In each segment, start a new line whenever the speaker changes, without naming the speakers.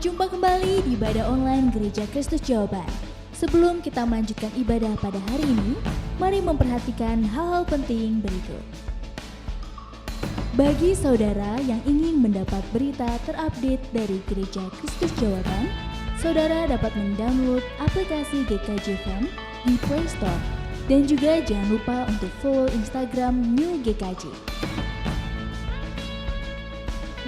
Berjumpa kembali di ibadah online Gereja Kristus Jawaban. Sebelum kita melanjutkan ibadah pada hari ini, mari memperhatikan hal-hal penting berikut. Bagi saudara yang ingin mendapat berita terupdate dari Gereja Kristus Jawaban, saudara dapat mendownload aplikasi GKJ Fan di Play Store. Dan juga jangan lupa untuk follow Instagram New GKJ.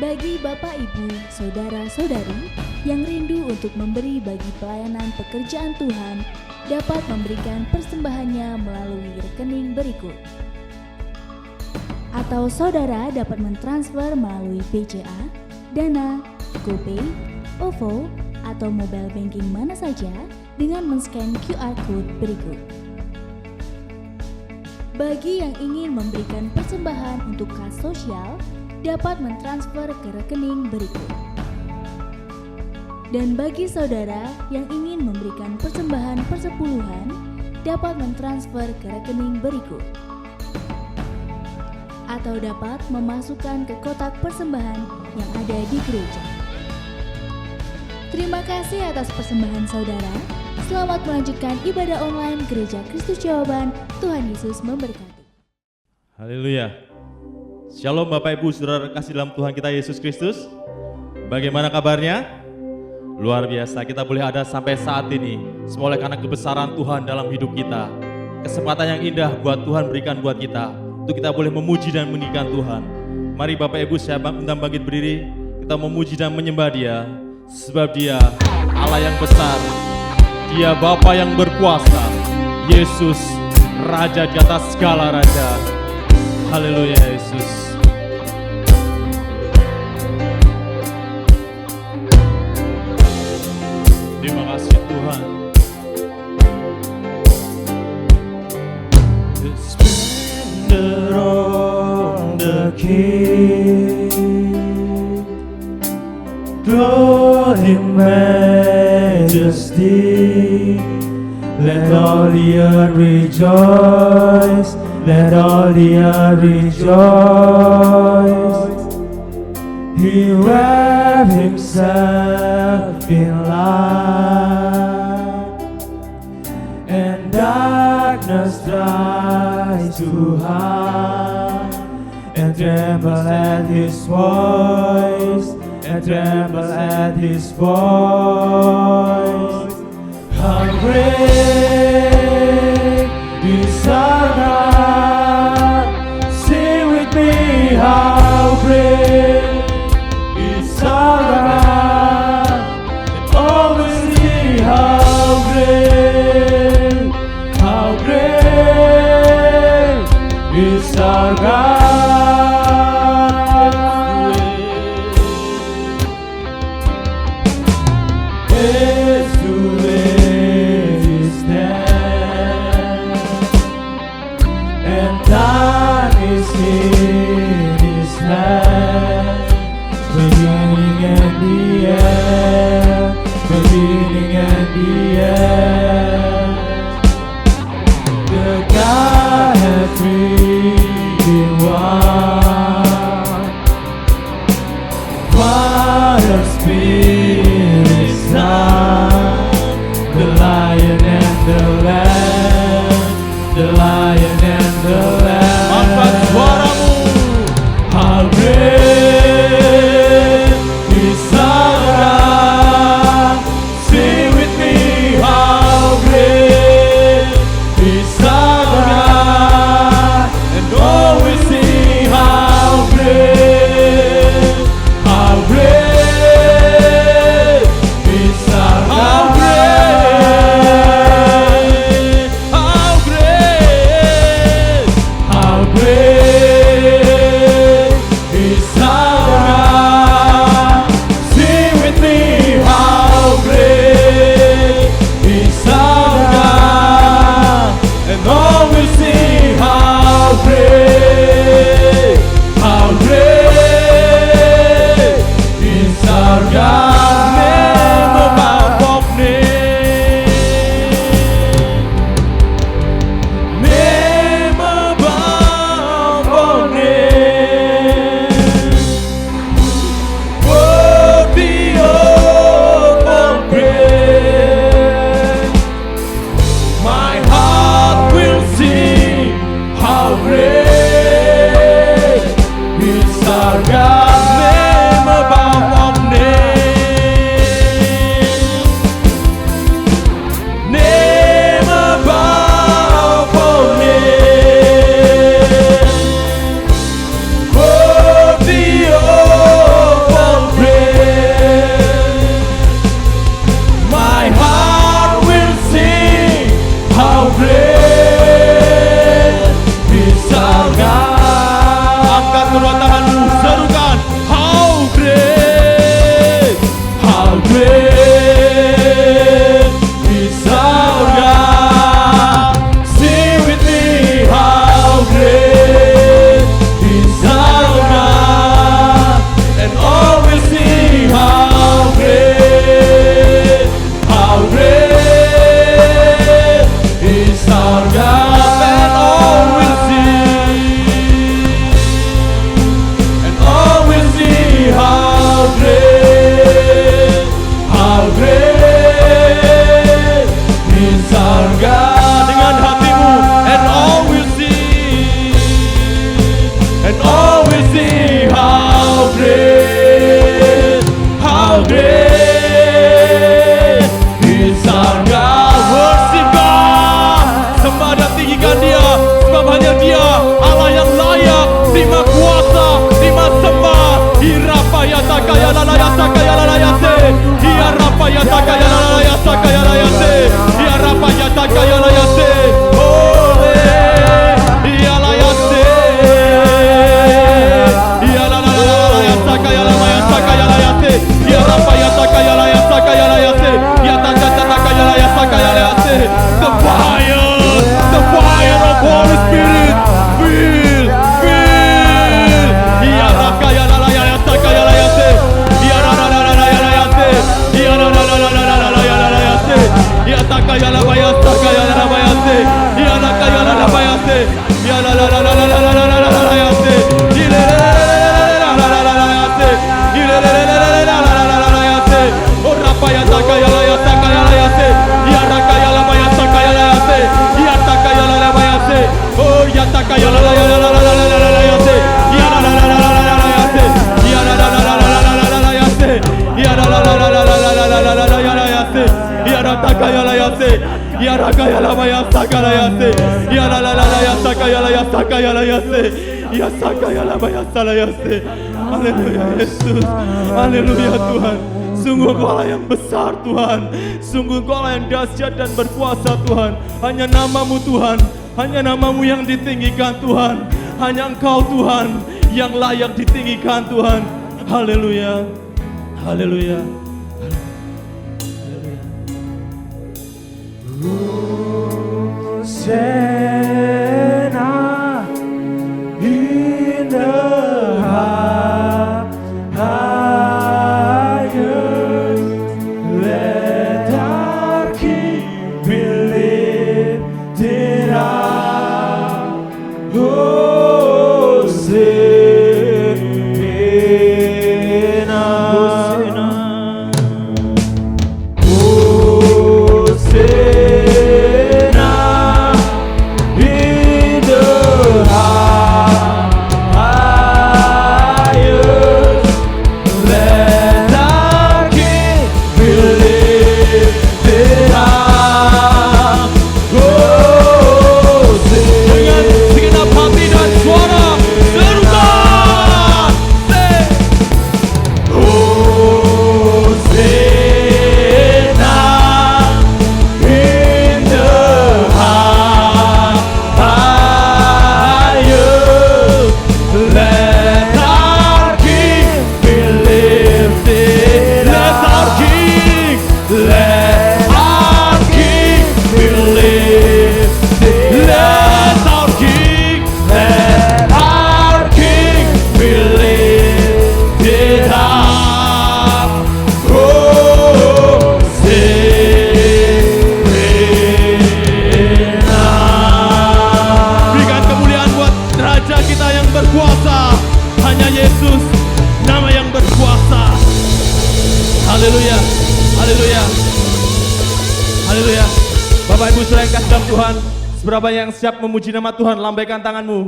Bagi Bapak, Ibu, Saudara-saudari yang rindu untuk memberi bagi pelayanan pekerjaan Tuhan, dapat memberikan persembahannya melalui rekening berikut. Atau saudara dapat mentransfer melalui BCA, Dana, GoPay, OVO, atau mobile banking mana saja dengan men-scan QR Code berikut. Bagi yang ingin memberikan persembahan untuk kas sosial, dapat mentransfer ke rekening berikut. Dan bagi saudara yang ingin memberikan persembahan persepuluhan, dapat mentransfer ke rekening berikut. Atau dapat memasukkan ke kotak persembahan yang ada di gereja. Terima kasih atas persembahan saudara. Selamat melanjutkan ibadah online Gereja Kristus Jawaban. Tuhan Yesus memberkati.
Haleluya. Shalom Bapak Ibu Saudara kasih dalam Tuhan kita Yesus Kristus. Bagaimana kabarnya? Luar biasa, kita boleh ada sampai saat ini semua oleh karena kebesaran Tuhan dalam hidup kita. Kesempatan yang indah buat Tuhan berikan buat kita, untuk kita boleh memuji dan meninggikan Tuhan. Mari Bapak Ibu saya undang bangkit berdiri, kita memuji dan menyembah Dia, sebab Dia Allah yang besar, Dia Bapa yang berkuasa, Yesus Raja di atas segala raja. Haleluya Yesus. Terima kasih Tuhan. The splendor of the King, glory in majesty, let all the earth rejoice. Let all the earth rejoice. He wrapped himself in light, and darkness tries to hide, and tremble at his voice, and tremble at his voice. How great is our God! How great is our God, and always see how great is our God. It's the way He stands, and time is in His hand, beginning and the end, beginning and the end. The God has three in one, Father, Spirit, Son, the Lion and the Lamb, the Lion and the Lamb. Angkat suaramu. How great is our God? Sing with me. Rapaya takaya lalaya sakaya layase. Ya rapaya takaya layase. Ole. Ya layase. Ya lalaya sakaya lalaya sakaya layase. Ya rapaya takaya layase sakaya layase. Ya takaya layase sakaya layase. The fire of Holy Spirit. Feel. Ya rakaya lalaya sakaya layase. Ya lalaya layase. Ya lalaya layase. Ya takaya lalaya sakaya layase. Ya takaya lalaya layase. Ya lalaya layase. Oh rapaya takaya layase sakaya layase. Ya rakaya lalaya sakaya layase. Ya takaya lalaya layase. Oh ya takaya lalaya layase. Ya lalaya layase. Ya lalaya layase. Ya lalaya layase. Ya rakaya layase. Ya rakaya lalaya sakaya layase. Ya lalaya sakaya layase sakaya layase. Ya sakaya lalaya layase. Haleluya Yesus. Haleluya Tuhan. Sungguh Engkau Allah yang besar Tuhan. Sungguh Engkau Allah yang dahsyat dan berkuasa Tuhan. Hanya nama-Mu Tuhan. Hanya nama-Mu yang ditinggikan Tuhan. Hanya Engkau Tuhan yang layak ditinggikan Tuhan. Haleluya. Haleluya.
Hosanna in the highest. Let our King be lifted up. Hosanna.
Haleluya. Haleluya. Haleluya. Bapak Ibu saudara yang kasih dalam Tuhan, seberapa yang siap memuji nama Tuhan, lambaikan tanganmu.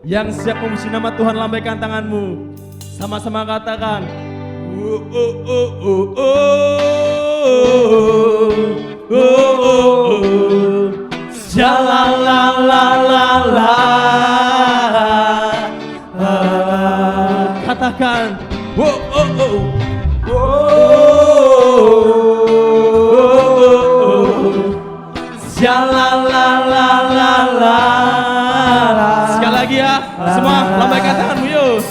Yang siap memuji nama Tuhan, lambaikan tanganmu. Sama-sama katakan. Katakan. Sekali lagi ya, semua lambaikan tanganmu yuk.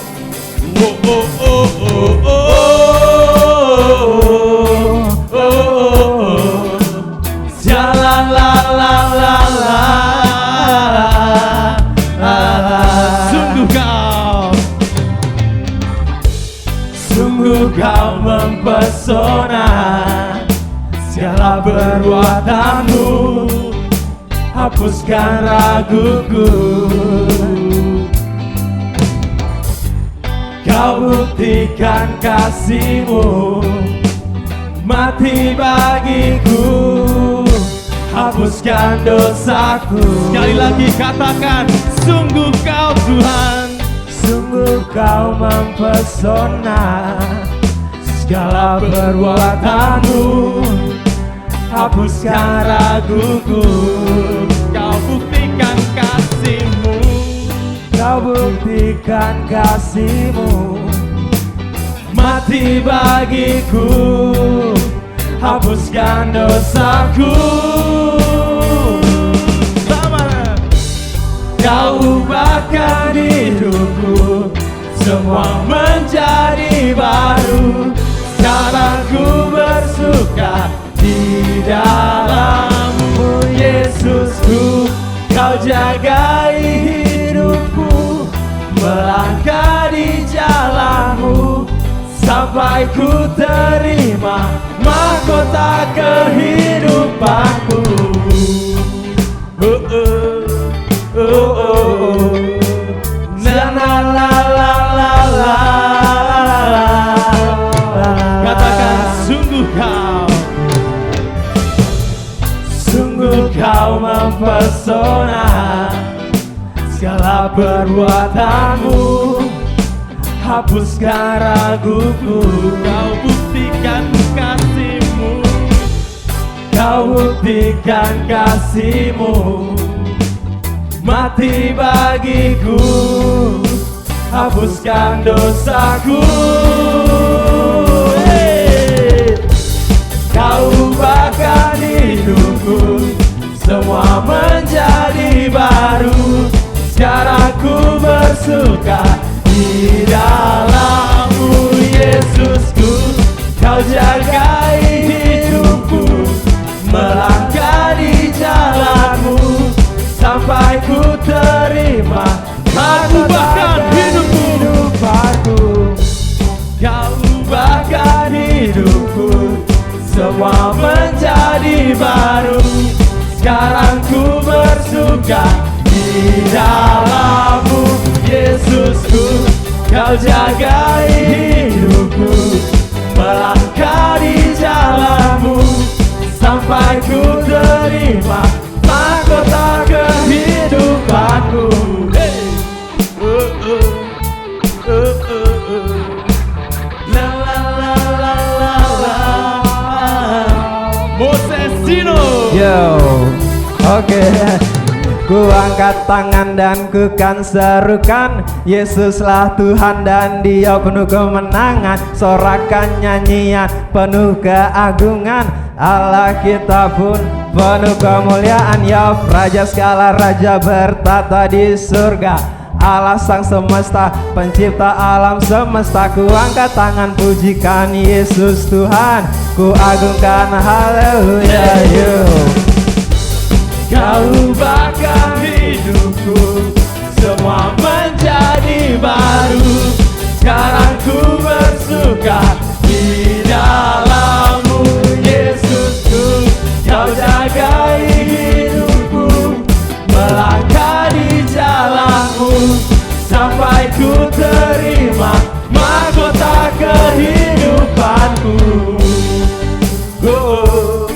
Sungguh kau mempesona, segala perbuatanmu hapuskan raguku. Kau buktikan kasih-Mu, mati bagiku, hapuskan dosaku. Sekali lagi katakan, sungguh kau Tuhan, sungguh kau mempesona, segala perbuatanmu hapuskan raguku. Kau buktikan kasih-Mu, kau buktikan kasih-Mu, mati bagiku,
hapuskan dosaku. Kau ubahkan hidupku, semua menjadi baru. Sekarang ku bersuka di dalam-Mu, Yesusku. Kau jagai hidupku, melangkah di jalan-Mu, sampai ku terima mahkota kehidupanku. La la la la la la. Katakan sungguh kau mempesona. Segala perbuatanmu hapuskan raguku. Kau buktikan kasih-Mu, kau buktikan kasih-Mu, mati bagiku, hapuskan dosaku. Kau ubahkan hidupku, semua menjadi baru. Sekarang ku bersuka di dalam-Mu, Yesusku. Kau jagai hidupku, melangkah di jalan-Mu, sampai ku terima mahkota kehidupanku. Kau ubahkan hidupku, semua menjadi baru. Sekarang ku bersuka di dalam-Mu, Yesusku. Kau jagai hidupku, melangkah di jalan-Mu, sampai ku terima mahkota kehidupanku. La la la la la la. Mosesino. Yo, oke. Ku angkat tangan dan ku kan serukan, Yesuslah Tuhan dan Dia penuh kemenangan. Sorakan nyanyian penuh keagungan, Allah kita pun penuh kemuliaan. Ya Raja segala raja bertata di surga, Allah sang semesta, pencipta alam semesta. Ku angkat tangan pujikan Yesus Tuhan, ku agungkan haleluya. Kau ubahkan hidupku, semua menjadi baru. Sekarang ku bersuka di dalam-Mu, Yesusku. Kau jagai hidupku, melangkah di jalan-Mu, sampai ku terima mahkota kehidupanku. Oh, oh,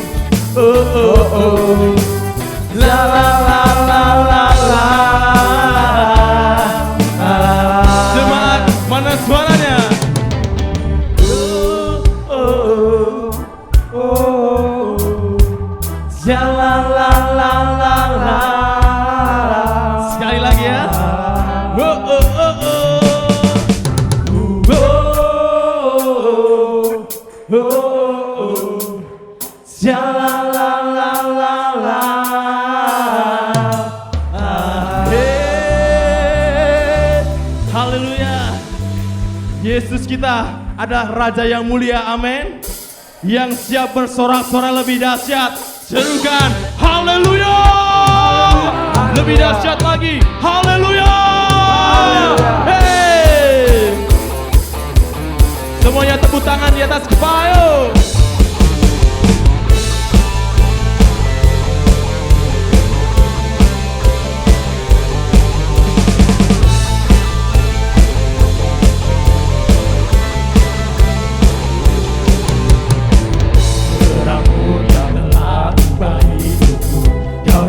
oh, oh, oh. La la la la la la. Semangat, mana suaranya? Oh, oh, oh, oh. La la la la la la. Sekali lagi ya. Oh, oh, oh, oh. Oh, oh, oh. La la la la la. Yesus kita adalah Raja yang mulia, amin. Yang siap bersorak-sorai lebih dahsyat. Serukan haleluya. Lebih dahsyat lagi, haleluya. Hey, semuanya tepuk tangan di atas kepala, yuk.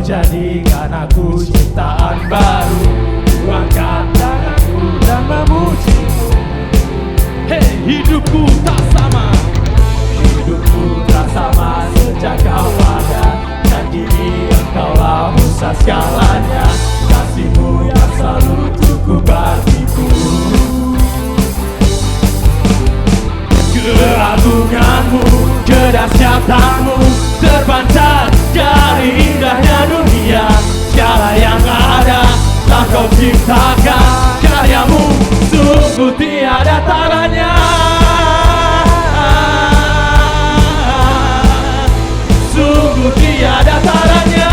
Jadikan aku ciptaan baru, ku angkat tanganku dan memuji-Mu. Hei, hidupku tak sama, hidupku tak sama sejak Kau ada, dan kini Engkaulah pusat segalanya. Kasih-Mu yang selalu cukup bagiku. Keagungan-Mu, kedahsyatan
terpancar dari indahnya dunia. Segala yang ada telah kau ciptakan, karyamu sungguh tiada taranya. Sungguh tiada taranya.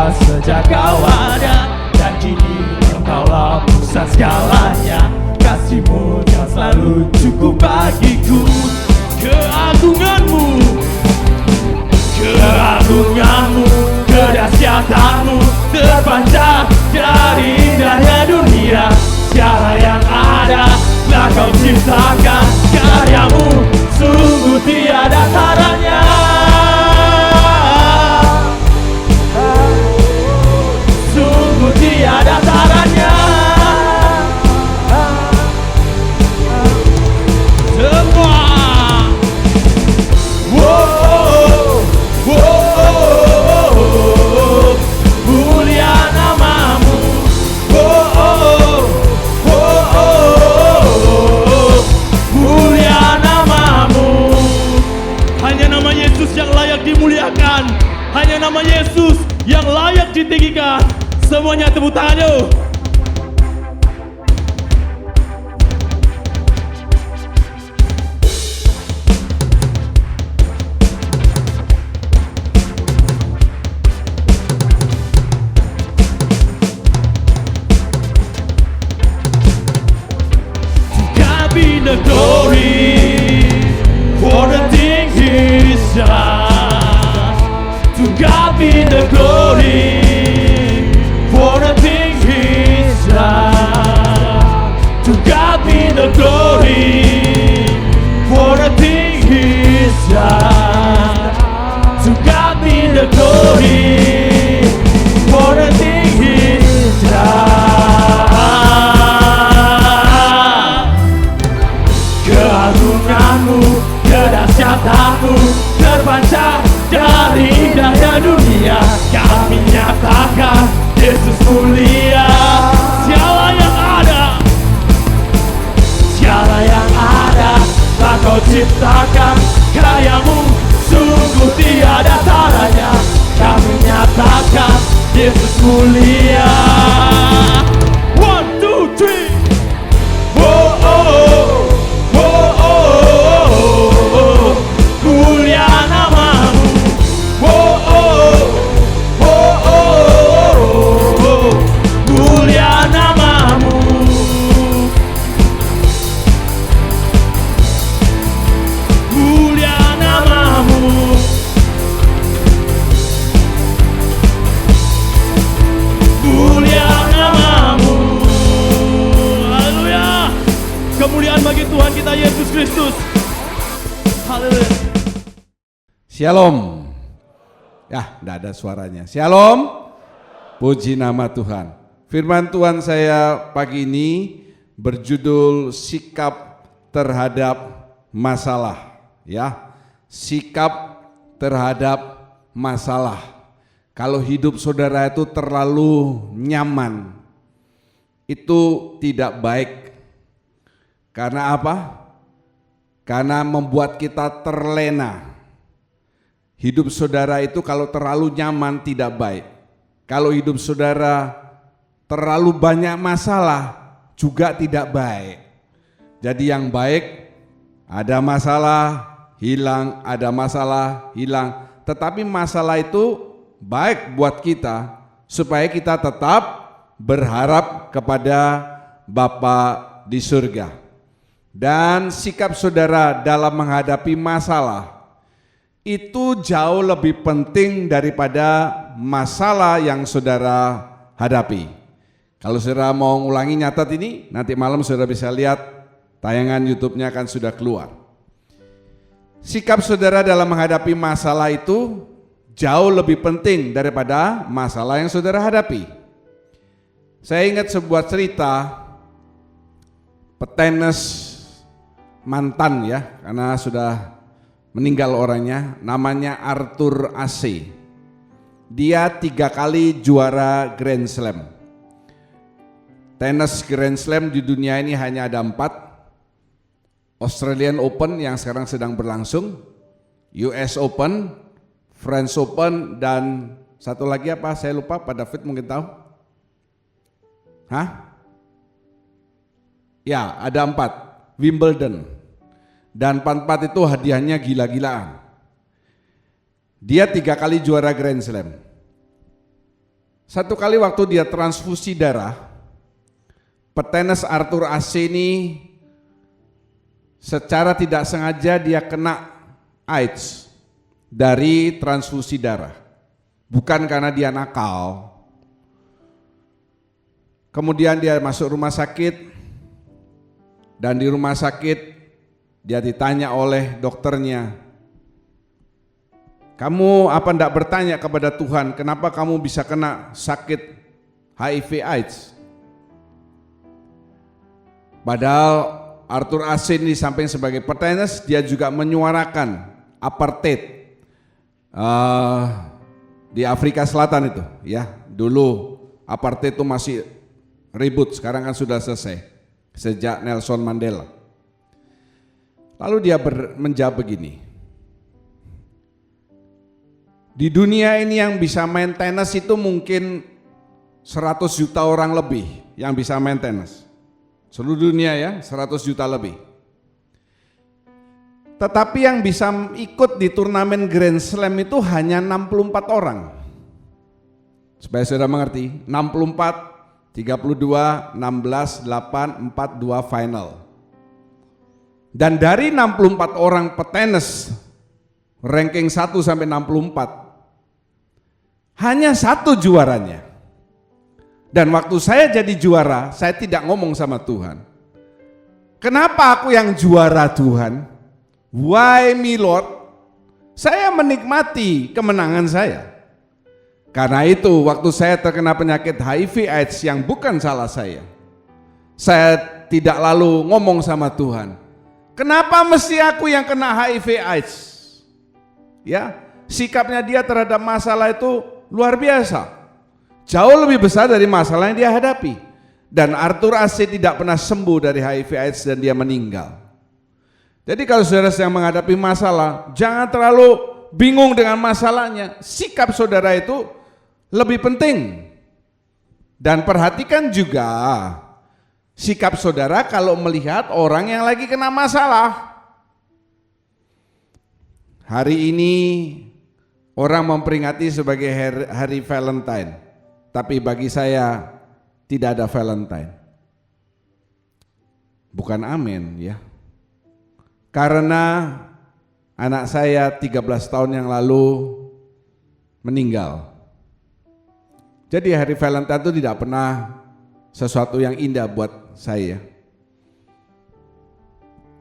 Sejak kau ada dan kini engkaulah pusat segalanya. Kasih-Mu yang selalu cukup bagiku. Keagungan-Mu, keagungan-Mu, kedahsyatan-Mu terpancar dari indahnya dunia. Segala yang ada telah kau ciptakan, karyamu sungguh tiada taranya. Tiada taranya. Semua mulia namamu. Mulia namamu. Hanya nama Yesus yang layak dimuliakan. Hanya nama Yesus yang layak ditinggikan. Semuanya tepuk tangan yuk. To God be the glory for the things He's done. To God be the glory for the things He's done. To God be the glory for the things He's done. To God be the glory for the things He's done. Keagungan-Mu, kedahsyatan-Mu terpancar dari indahnya dunia. Kami nyatakan Yesus mulia. Segala yang ada, segala yang ada telah kau ciptakan, karyamu sungguh tiada taranya. Kami nyatakan Yesus mulia. 1, 2, 3. Oh, oh, oh, oh, oh. Mulia namamu. Oh, oh, oh, oh. Mulia namamu. Mulia namamu. Mulia namamu. Haleluya. Kemuliaan bagi Tuhan kita Yesus Kristus. Haleluya.
Shalom. Ya, tidak ada suaranya. Shalom. Puji nama Tuhan. Firman Tuhan saya pagi ini berjudul sikap terhadap masalah. Ya, sikap terhadap masalah. Kalau hidup saudara itu terlalu nyaman, itu tidak baik. Karena apa? Karena membuat kita terlena. Hidup saudara itu kalau terlalu nyaman tidak baik. Kalau hidup saudara terlalu banyak masalah juga tidak baik. Jadi yang baik, ada masalah hilang, ada masalah hilang. Tetapi masalah itu baik buat kita supaya kita tetap berharap kepada Bapa di surga. Dan sikap saudara dalam menghadapi masalah itu jauh lebih penting daripada masalah yang saudara hadapi. Kalau saudara mau ngulangi nyatat ini, nanti malam saudara bisa lihat tayangan YouTube-nya akan sudah keluar. Sikap saudara dalam menghadapi masalah itu jauh lebih penting daripada masalah yang saudara hadapi. Saya ingat sebuah cerita petenis mantan ya, karena sudah meninggal orangnya, namanya Arthur Ashe. Dia 3 kali juara Grand Slam. Tenis Grand Slam di dunia ini hanya ada 4. Australian Open yang sekarang sedang berlangsung, US Open, French Open, dan satu lagi apa saya lupa, Pak David mungkin tahu? Hah? Ya, ada 4, Wimbledon. Dan 4 itu hadiahnya gila-gilaan. Dia 3 kali juara Grand Slam. Satu kali waktu dia transfusi darah, petenis Arthur Ashe ini secara tidak sengaja dia kena AIDS dari transfusi darah. Bukan karena dia nakal. Kemudian dia masuk rumah sakit, dan di rumah sakit dia ditanya oleh dokternya, kamu apa enggak bertanya kepada Tuhan kenapa kamu bisa kena sakit HIV AIDS? Padahal Arthur Ashe ini samping sebagai petenis, dia juga menyuarakan apartheid di Afrika Selatan itu ya. Dulu apartheid itu masih ribut, sekarang kan sudah selesai sejak Nelson Mandela. Lalu dia menjawab begini, di dunia ini yang bisa main tenis itu mungkin 100 juta orang lebih yang bisa main tenis. Seluruh dunia ya, 100 juta lebih. Tetapi yang bisa ikut di turnamen Grand Slam itu hanya 64 orang. Supaya saudara mengerti, 64, 32, 16, 8, 4, 2 final. Dan dari 64 orang petenis ranking 1 sampai 64, hanya 1 juaranya. Dan waktu saya jadi juara, saya tidak ngomong sama Tuhan, kenapa aku yang juara Tuhan? Why me Lord? Saya menikmati kemenangan saya. Karena itu waktu saya terkena penyakit HIV AIDS yang bukan salah saya tidak lalu ngomong sama Tuhan, kenapa mesti aku yang kena HIV AIDS? Ya, sikapnya dia terhadap masalah itu luar biasa. Jauh lebih besar dari masalah yang dia hadapi. Dan Arthur Ashe tidak pernah sembuh dari HIV AIDS dan dia meninggal. Jadi kalau saudara yang menghadapi masalah, jangan terlalu bingung dengan masalahnya. Sikap saudara itu lebih penting. Dan perhatikan juga sikap saudara kalau melihat orang yang lagi kena masalah. Hari ini orang memperingati sebagai hari Valentine. Tapi bagi saya tidak ada Valentine. Bukan amin ya. Karena anak saya 13 tahun yang lalu meninggal. Jadi hari Valentine itu tidak pernah sesuatu yang indah buat saya.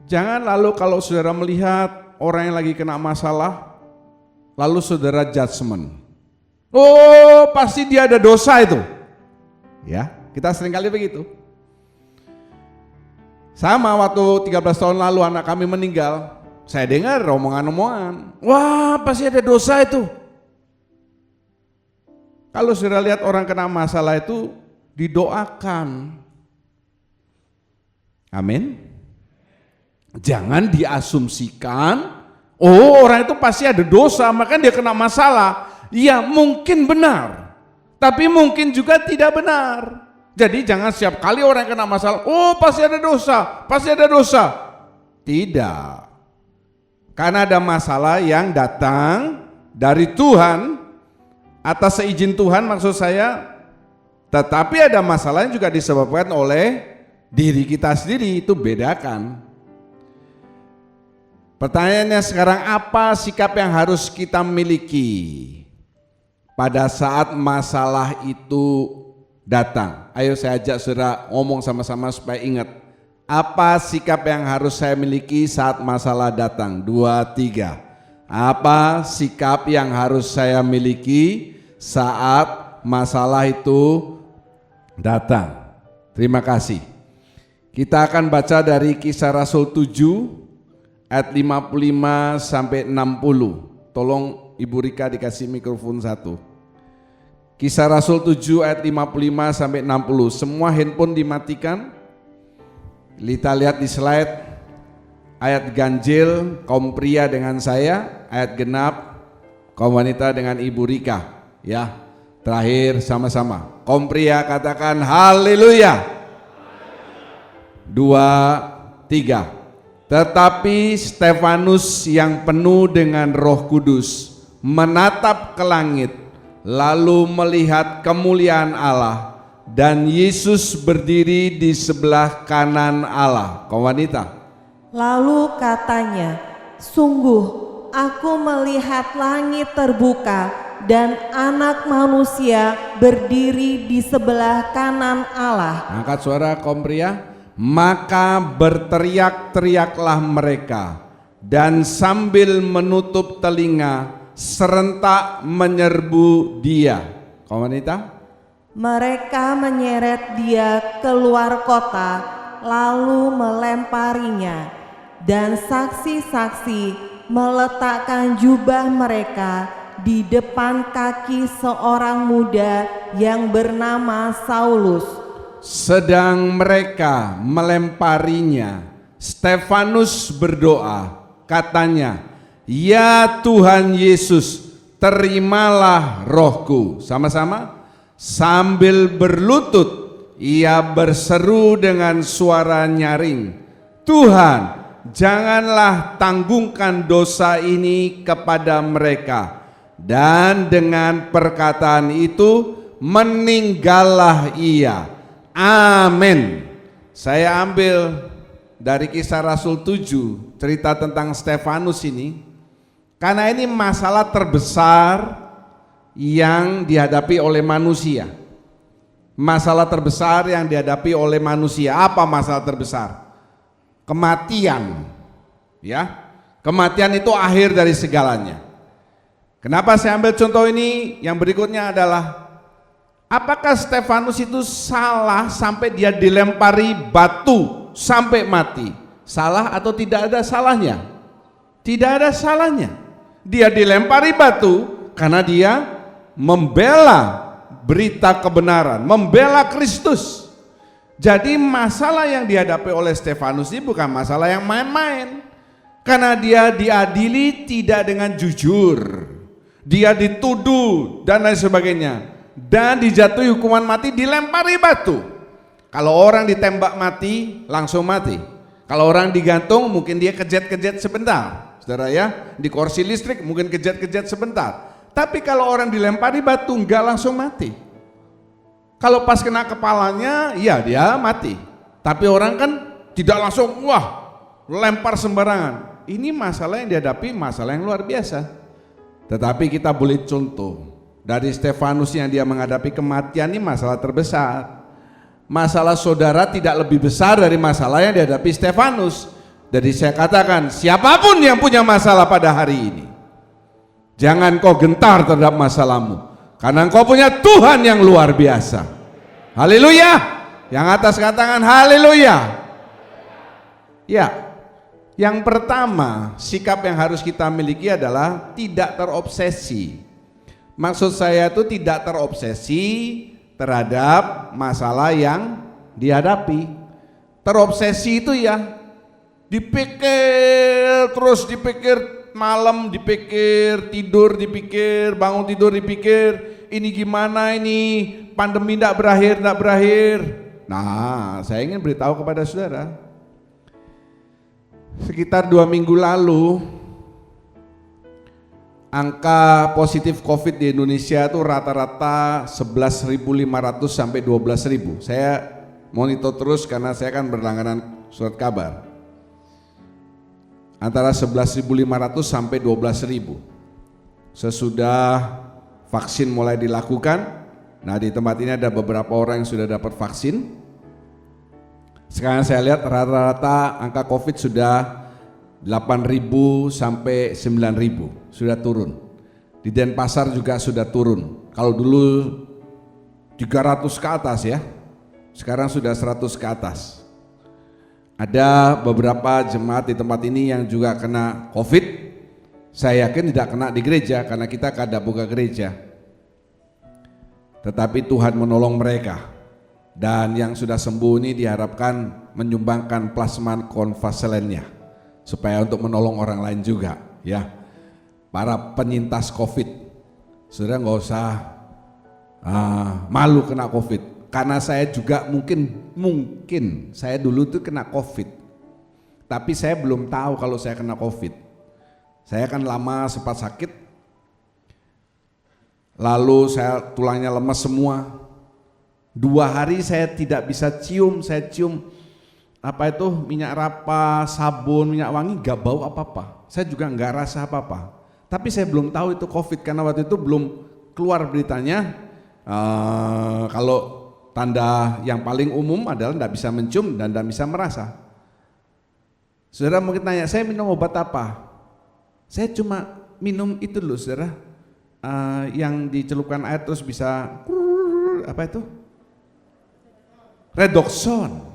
Jangan lalu kalau saudara melihat orang yang lagi kena masalah, lalu saudara judgement. Oh, pasti dia ada dosa itu. Ya, kita seringkali begitu. Sama waktu 13 tahun lalu anak kami meninggal, saya dengar omongan-omongan, wah pasti ada dosa itu. Kalau sudah lihat orang kena masalah itu, didoakan. Amin. Jangan diasumsikan, oh orang itu pasti ada dosa, makanya dia kena masalah. Ya mungkin benar, tapi mungkin juga tidak benar. Jadi jangan setiap kali orang kena masalah, oh pasti ada dosa, pasti ada dosa. Tidak. Karena ada masalah yang datang dari Tuhan, atas seizin Tuhan maksud saya. Tetapi ada masalah yang juga disebabkan oleh diri kita sendiri, itu bedakan. Pertanyaannya sekarang, apa sikap yang harus kita miliki pada saat masalah itu datang? Ayo saya ajak saudara ngomong sama-sama supaya ingat. Apa sikap yang harus saya miliki saat masalah datang? 2, 3. Apa sikap yang harus saya miliki saat masalah itu datang? Terima kasih. Kita akan baca dari Kisah Rasul 7 ayat 55 sampai 60. Tolong Ibu Rika dikasih mikrofon satu. Kisah Rasul 7 ayat 55 sampai 60. Semua handphone dimatikan. Kita lihat di slide ayat ganjil kaum pria dengan saya, ayat genap kaum wanita dengan Ibu Rika. Ya, terakhir sama-sama. Kaum pria katakan haleluya. 2, 3. Tetapi Stefanus yang penuh dengan Roh Kudus menatap ke langit, lalu melihat kemuliaan Allah dan Yesus berdiri di sebelah kanan Allah. Kaum wanita.
Lalu katanya, sungguh aku melihat langit terbuka dan Anak Manusia berdiri di sebelah kanan Allah.
Angkat suara kaum pria. Maka berteriak-teriaklah mereka dan sambil menutup telinga serentak menyerbu dia. Kaum wanita.
Mereka menyeret dia keluar kota lalu melemparinya, dan saksi-saksi meletakkan jubah mereka di depan kaki seorang muda yang bernama Saulus.
Sedang mereka melemparinya, Stefanus berdoa, katanya, "Ya Tuhan Yesus, terimalah rohku." Sama-sama. Sambil berlutut, ia berseru dengan suara nyaring, "Tuhan, janganlah tanggungkan dosa ini kepada mereka." Dan dengan perkataan itu meninggallah ia. Amin. Saya ambil dari Kisah Rasul 7, cerita tentang Stefanus ini, karena ini masalah terbesar yang dihadapi oleh manusia. Masalah terbesar yang dihadapi oleh manusia. Apa masalah terbesar? Kematian. Ya, kematian itu akhir dari segalanya. Kenapa saya ambil contoh ini? Yang berikutnya adalah, apakah Stefanus itu salah sampai dia dilempari batu sampai mati? Salah atau tidak ada salahnya? Tidak ada salahnya. Dia dilempari batu karena dia membela berita kebenaran, membela Kristus. Jadi masalah yang dihadapi oleh Stefanus ini bukan masalah yang main-main. Karena dia diadili tidak dengan jujur. Dia dituduh dan lain sebagainya. Dan dijatuhi hukuman mati, dilempari batu. Kalau orang ditembak mati, langsung mati. Kalau orang digantung, mungkin dia kejet-kejet sebentar. Saudara ya, di kursi listrik mungkin kejet-kejet sebentar. Tapi kalau orang dilempari batu, enggak langsung mati. Kalau pas kena kepalanya, ya dia mati. Tapi orang kan tidak langsung, wah, lempar sembarangan. Ini masalah yang dihadapi, masalah yang luar biasa. Tetapi kita boleh contoh dari Stefanus yang dia menghadapi kematian, ini masalah terbesar. Masalah saudara tidak lebih besar dari masalah yang dihadapi Stefanus. Jadi saya katakan, siapapun yang punya masalah pada hari ini, jangan kau gentar terhadap masalahmu, karena engkau punya Tuhan yang luar biasa. Haleluya. Yang atas katakan haleluya. Ya, yang pertama sikap yang harus kita miliki adalah tidak terobsesi. Maksud saya itu tidak terobsesi terhadap masalah yang dihadapi. Terobsesi itu ya dipikir, terus dipikir, malam dipikir, tidur dipikir, bangun tidur dipikir, ini gimana ini, pandemi tidak berakhir. Nah, saya ingin beritahu kepada saudara, sekitar 2 minggu lalu angka positif COVID di Indonesia itu rata-rata 11.500 sampai 12.000. Saya monitor terus karena saya kan berlangganan surat kabar. Antara 11.500 sampai 12.000. Sesudah vaksin mulai dilakukan, nah di tempat ini ada beberapa orang yang sudah dapat vaksin. Sekarang saya lihat rata-rata angka COVID sudah 8.000 sampai 9.000, sudah turun. Di Denpasar juga sudah turun. Kalau dulu 300 ke atas ya, sekarang sudah 100 ke atas. Ada beberapa jemaat di tempat ini yang juga kena COVID. Saya yakin tidak kena di gereja karena kita kada buka gereja. Tetapi Tuhan menolong mereka. Dan yang sudah sembuh ini diharapkan menyumbangkan plasma konvaselennya supaya untuk menolong orang lain juga, ya. Para penyintas COVID, saudara nggak usah malu kena COVID. Karena saya juga mungkin saya dulu tuh kena COVID, tapi saya belum tahu kalau saya kena COVID. Saya kan lama sempat sakit, lalu saya tulangnya lemas semua. 2 hari saya tidak bisa cium, saya cium minyak rapa, sabun, minyak wangi, gak bau apa-apa. Saya juga gak rasa apa-apa. Tapi saya belum tahu itu COVID karena waktu itu belum keluar beritanya. Kalau tanda yang paling umum adalah tidak bisa mencium dan tidak bisa merasa. Saudara mungkin tanya, saya minum obat apa? Saya cuma minum itu loh saudara, yang dicelupkan air terus bisa Redoxon.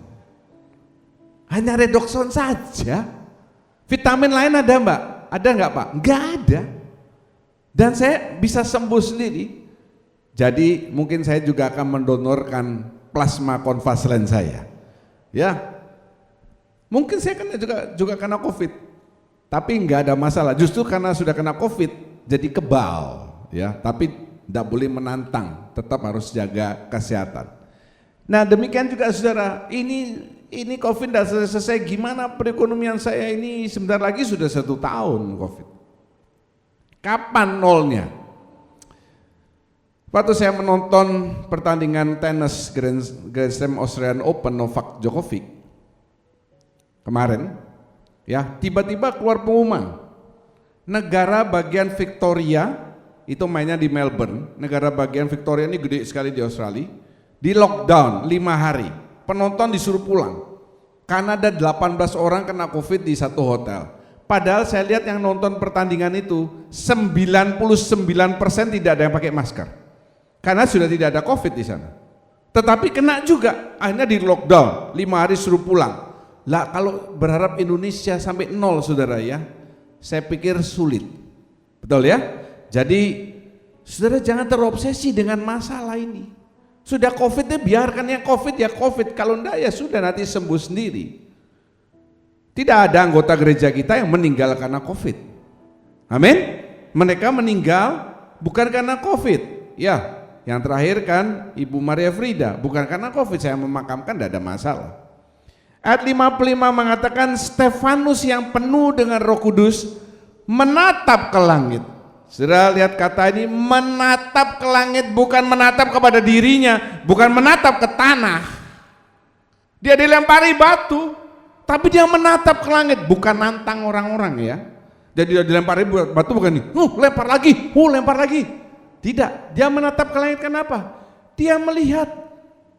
Hanya Redoxon saja. Vitamin lain ada mbak? Ada nggak pak? Nggak ada. Dan saya bisa sembuh sendiri. Jadi mungkin saya juga akan mendonorkan plasma konvaselen saya. Ya, mungkin saya juga kena COVID, tapi nggak ada masalah. Justru karena sudah kena COVID jadi kebal, ya. Tapi tidak boleh menantang, tetap harus jaga kesehatan. Nah demikian juga saudara, ini COVID tidak selesai. Gimana perekonomian saya ini? Sebentar lagi sudah 1 tahun COVID. Kapan nolnya? Waktu saya menonton pertandingan tenis Grand Slam Australian Open Novak Djokovic kemarin, ya tiba-tiba keluar pengumuman negara bagian Victoria, itu mainnya di Melbourne. Negara bagian Victoria ini gede sekali di Australia, di lockdown 5 hari, penonton disuruh pulang karena ada 18 orang kena COVID di satu hotel. Padahal saya lihat yang nonton pertandingan itu 99% tidak ada yang pakai masker. Karena sudah tidak ada COVID di sana. Tetapi kena juga, akhirnya di lockdown 5 hari suruh pulang. Lah kalau berharap Indonesia sampai 0 saudara ya, saya pikir sulit. Betul ya? Jadi saudara jangan terobsesi dengan masalah ini. Sudah COVID ya biarkan yang COVID ya COVID, kalau enggak ya sudah nanti sembuh sendiri. Tidak ada anggota gereja kita yang meninggal karena COVID. Amin. Mereka meninggal bukan karena COVID. Ya. Yang terakhir kan Ibu Maria Frida, bukan karena COVID saya memakamkan, tidak ada masalah. Ayat 55 mengatakan Stefanus yang penuh dengan Roh Kudus menatap ke langit. Saudara lihat kata ini, menatap ke langit, bukan menatap kepada dirinya, bukan menatap ke tanah. Dia dilempari batu, tapi dia menatap ke langit, bukan nantang orang-orang ya. Jadi dia dilempari batu bukan nih, lempar lagi. Tidak, dia menatap ke langit. Kenapa? Dia melihat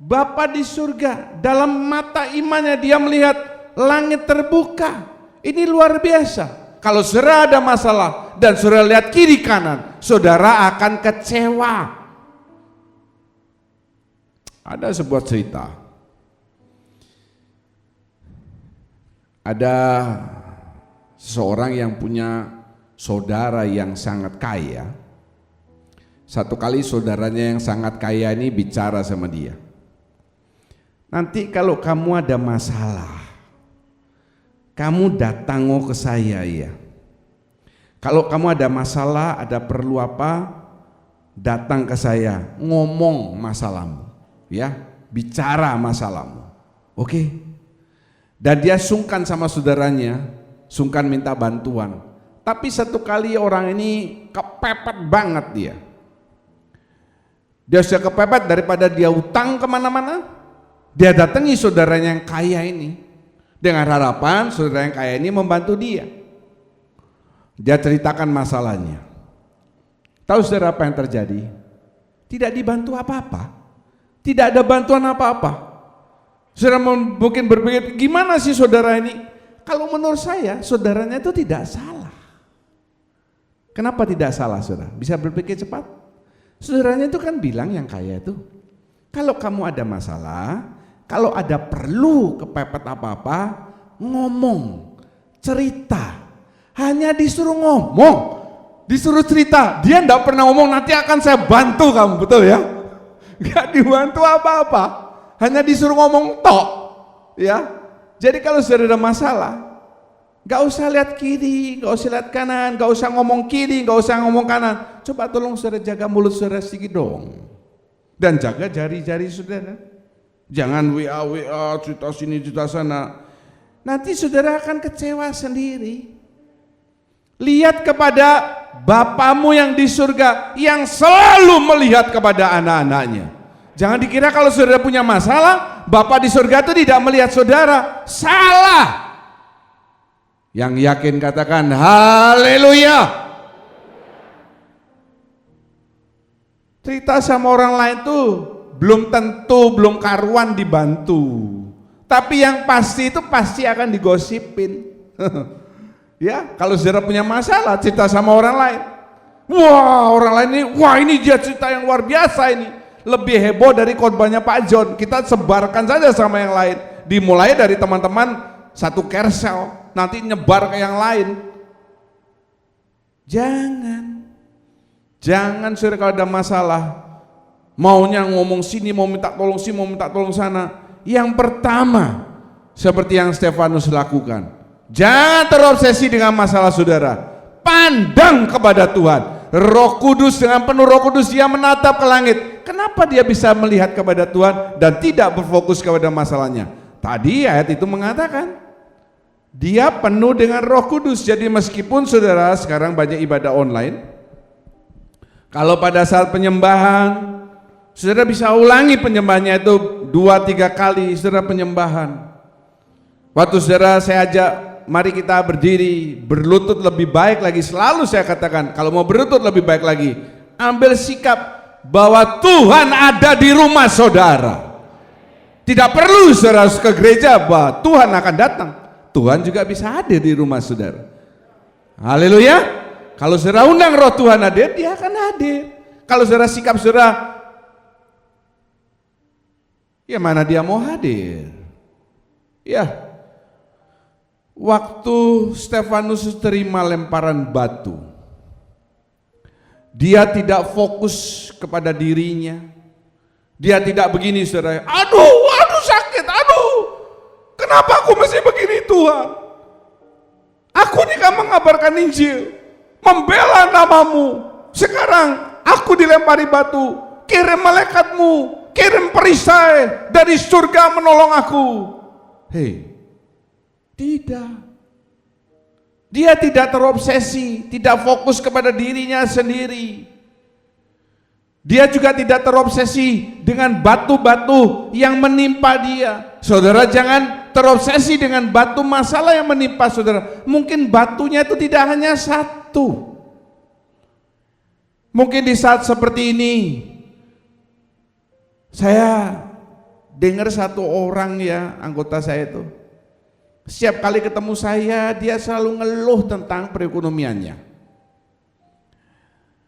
Bapa di surga. Dalam mata imannya dia melihat langit terbuka. Ini luar biasa. Kalau saudara ada masalah dan saudara lihat kiri kanan, saudara akan kecewa. Ada sebuah cerita. Ada seseorang yang punya saudara yang sangat kaya. Satu kali saudaranya yang sangat kaya ini bicara sama dia. Nanti kalau kamu ada masalah, kamu datang ke saya ya. Kalau kamu ada masalah, ada perlu apa, datang ke saya, ngomong masalahmu, ya, bicara masalahmu. Oke. Dan dia sungkan sama saudaranya, sungkan minta bantuan. Tapi satu kali orang ini kepepet banget dia. Dia sudah kepepet, daripada dia utang kemana-mana, dia datangi saudaranya yang kaya ini dengan harapan saudara yang kaya ini membantu dia. Dia ceritakan masalahnya. Tahu saudara apa yang terjadi? Tidak dibantu apa-apa. Tidak ada bantuan apa-apa. Saudara mungkin berpikir, gimana sih saudara ini? Kalau menurut saya saudaranya itu tidak salah. Kenapa tidak salah saudara? Bisa berpikir cepat? Saudaranya itu kan bilang yang kaya itu, kalau kamu ada masalah, kalau ada perlu kepepet apa-apa, ngomong, cerita. Hanya disuruh ngomong, disuruh cerita. Dia enggak pernah ngomong nanti akan saya bantu kamu, betul ya? Enggak dibantu apa-apa. Hanya disuruh ngomong tok, ya. Jadi kalau sudah ada masalah, enggak usah lihat kiri, enggak usah lihat kanan, enggak usah ngomong kiri, enggak usah ngomong kanan. Coba tolong saudara jaga mulut saudara sedikit dong. Dan jaga jari-jari saudara. Jangan WA cerita sini cerita sana. Nanti saudara akan kecewa sendiri. Lihat kepada Bapamu yang di surga yang selalu melihat kepada anak-anaknya. Jangan dikira kalau saudara punya masalah, Bapa di surga itu tidak melihat saudara. Salah. Yang yakin katakan haleluya. Cerita sama orang lain tuh belum tentu, belum karuan dibantu. Tapi yang pasti itu pasti akan digosipin. Ya, kalau saudara punya masalah cerita sama orang lain. Wah, orang lain ini dia cerita yang luar biasa ini. Lebih heboh dari khotbahnya Pak John. Kita sebarkan saja sama yang lain. Dimulai dari teman-teman satu kersel, nanti nyebar ke yang lain. Jangan saudara kalau ada masalah maunya ngomong sini, mau minta tolong sini, mau minta tolong sana. Yang pertama, seperti yang Stefanus lakukan, jangan terobsesi dengan masalah saudara. Pandang kepada Tuhan. Roh Kudus, dengan penuh Roh Kudus dia menatap ke langit. Kenapa dia bisa melihat kepada Tuhan dan tidak berfokus kepada masalahnya? Tadi ayat itu mengatakan dia penuh dengan Roh Kudus. Jadi meskipun saudara sekarang banyak ibadah online, kalau pada saat penyembahan saudara bisa ulangi penyembahannya itu 2-3 kali saudara penyembahan. Waktu saudara saya ajak mari kita berdiri, berlutut lebih baik lagi. Selalu saya katakan kalau mau berlutut lebih baik lagi, ambil sikap bahwa Tuhan ada di rumah saudara. Tidak perlu saudara ke gereja bahwa Tuhan akan datang. Tuhan juga bisa hadir di rumah saudara. Haleluya. Kalau saudara undang roh Tuhan hadir, dia akan hadir. Kalau saudara sikap saudara, ya mana dia mau hadir? Ya. Waktu Stefanus terima lemparan batu, dia tidak fokus kepada dirinya. Dia tidak begini saudara, aduh sakit, kenapa aku mesti begini Tuhan? Aku nikah mengabarkan Injil, membela namamu. Sekarang aku dilempari batu, kirim malaikatmu, kirim perisai dari surga menolong aku. Hei, tidak. Dia tidak terobsesi, tidak fokus kepada dirinya sendiri. Dia juga tidak terobsesi dengan batu-batu yang menimpa dia. Saudara jangan terobsesi dengan batu masalah yang menimpa saudara. Mungkin batunya itu tidak hanya satu. Mungkin di saat seperti ini saya dengar satu orang ya, anggota saya itu, setiap kali ketemu saya, dia selalu ngeluh tentang perekonomiannya.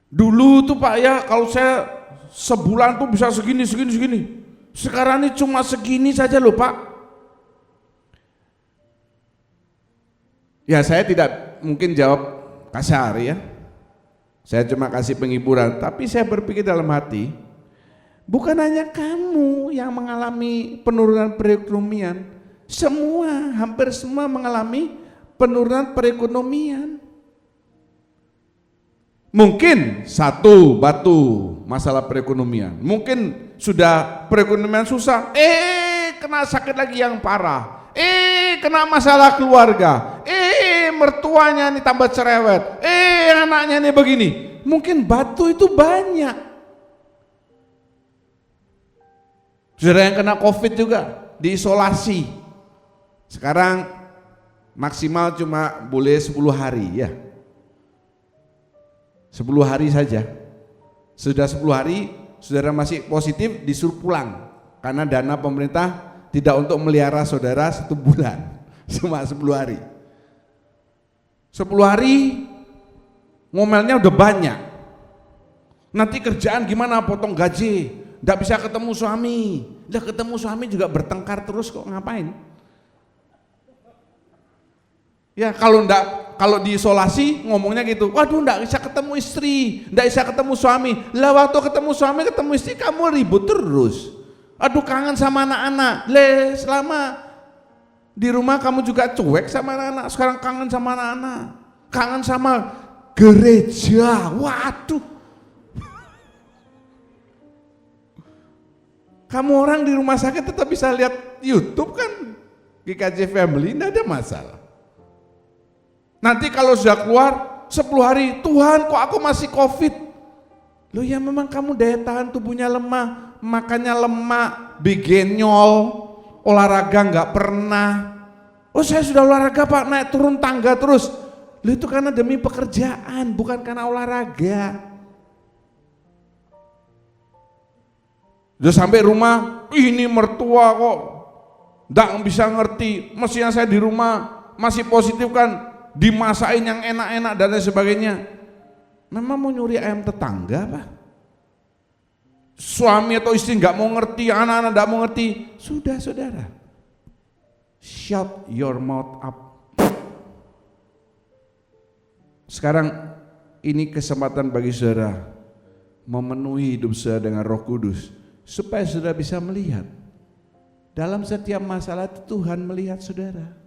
Dulu tuh Pak ya, kalau saya sebulan tuh bisa segini. Sekarang ini cuma segini saja loh Pak. Ya saya tidak mungkin jawab kasar ya. Saya cuma kasih penghiburan, tapi saya berpikir dalam hati, bukan hanya kamu yang mengalami penurunan perekonomian. Hampir semua mengalami penurunan perekonomian. Mungkin satu batu masalah perekonomian, mungkin sudah perekonomian susah, kena sakit lagi yang parah, kena masalah keluarga, mertuanya nih tambah cerewet, anaknya nih begini. Mungkin batu itu banyak. Saudara yang kena COVID juga diisolasi. Sekarang maksimal cuma boleh 10 hari ya. 10 hari saja. Sudah 10 hari saudara masih positif disuruh pulang. Karena dana pemerintah tidak untuk melihara saudara 1 bulan. Cuma 10 hari. 10 hari ngomelnya udah banyak. Nanti kerjaan gimana, potong gaji, nggak bisa ketemu suami. Udah ketemu suami juga bertengkar terus kok, ngapain? Ya kalau diisolasi ngomongnya gitu, waduh enggak bisa ketemu istri, enggak bisa ketemu suami. Lah waktu ketemu suami, ketemu istri kamu ribut terus. Aduh kangen sama anak-anak. Selama di rumah kamu juga cuek sama anak-anak, sekarang kangen sama anak-anak. Kangen sama gereja. Waduh. Kamu orang di rumah sakit tetap bisa lihat YouTube kan? GKJ Family enggak ada masalah. Nanti kalau sudah keluar 10 hari, Tuhan kok aku masih COVID? Loh ya memang kamu daya tahan tubuhnya lemah, makannya lemak, begenyol, olahraga nggak pernah. Oh saya sudah olahraga Pak, naik turun tangga terus. Loh itu karena demi pekerjaan, bukan karena olahraga. Udah sampai rumah, ini mertua kok nggak bisa ngerti, mestinya saya di rumah masih positif kan, dimasain yang enak-enak dan lain sebagainya. Memang mau nyuri ayam tetangga apa? Suami atau istri nggak mau ngerti, anak-anak nggak mau ngerti. Sudah saudara, shut your mouth up. Sekarang ini kesempatan bagi saudara memenuhi hidup saudara dengan Roh Kudus supaya saudara bisa melihat dalam setiap masalah itu Tuhan melihat saudara.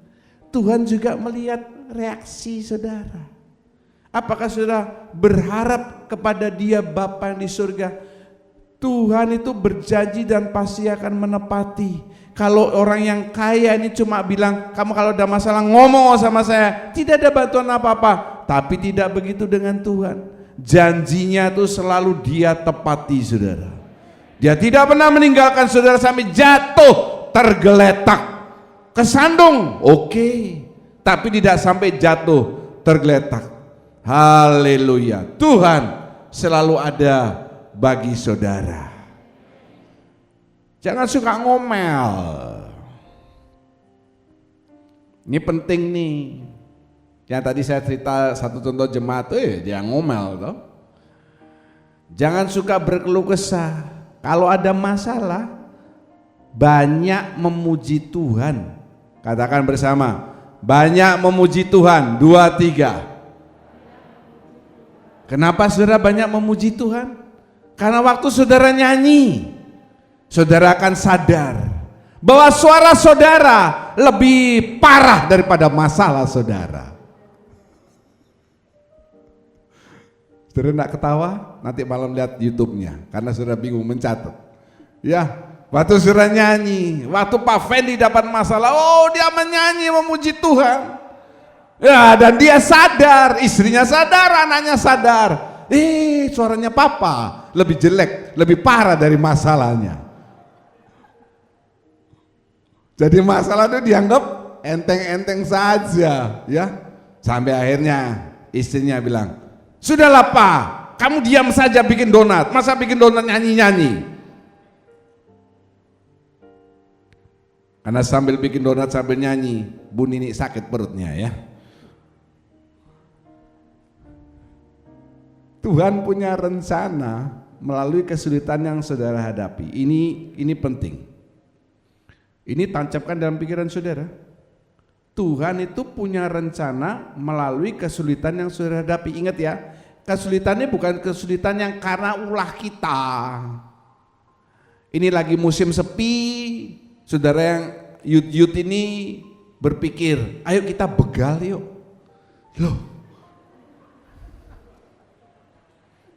Tuhan juga melihat reaksi saudara. Apakah saudara berharap kepada Dia Bapa yang di surga? Tuhan itu berjanji dan pasti akan menepati. Kalau orang yang kaya ini cuma bilang, kamu kalau ada masalah ngomong sama saya, tidak ada bantuan apa-apa. Tapi tidak begitu dengan Tuhan. Janjinya itu selalu Dia tepati saudara. Dia tidak pernah meninggalkan saudara sampai jatuh, tergeletak. Kesandung, oke, tapi tidak sampai jatuh, tergeletak. Haleluya. Tuhan selalu ada bagi saudara. Jangan suka ngomel. Ini penting nih. Yang tadi saya cerita satu contoh jemaat, dia ngomel toh. Jangan suka berkeluh kesah. Kalau ada masalah, banyak memuji Tuhan. Katakan bersama, banyak memuji Tuhan. 2, 3. Kenapa saudara banyak memuji Tuhan? Karena waktu saudara nyanyi, saudara akan sadar bahwa suara saudara lebih parah daripada masalah saudara. Saudara enggak ketawa? Nanti malam lihat YouTube-nya karena saudara bingung mencatat. Ya, waktu saudara nyanyi, waktu Pak Fendi dapat masalah, oh dia menyanyi memuji Tuhan. Ya, dan dia sadar, istrinya sadar, anaknya sadar. Suaranya papa lebih jelek, lebih parah dari masalahnya. Jadi masalah itu dianggap enteng-enteng saja, ya. Sampai akhirnya istrinya bilang, "Sudahlah Pak, kamu diam saja bikin donat. Masa bikin donat nyanyi-nyanyi?" Karena sambil bikin donat sambil nyanyi, Bu Nini sakit perutnya ya. Tuhan punya rencana melalui kesulitan yang saudara hadapi. Ini penting. Ini tancapkan dalam pikiran saudara. Tuhan itu punya rencana melalui kesulitan yang saudara hadapi. Ingat ya, kesulitannya bukan kesulitan yang karena ulah kita. Ini lagi musim sepi, saudara yang youth ini berpikir, ayo kita begal yuk. Loh,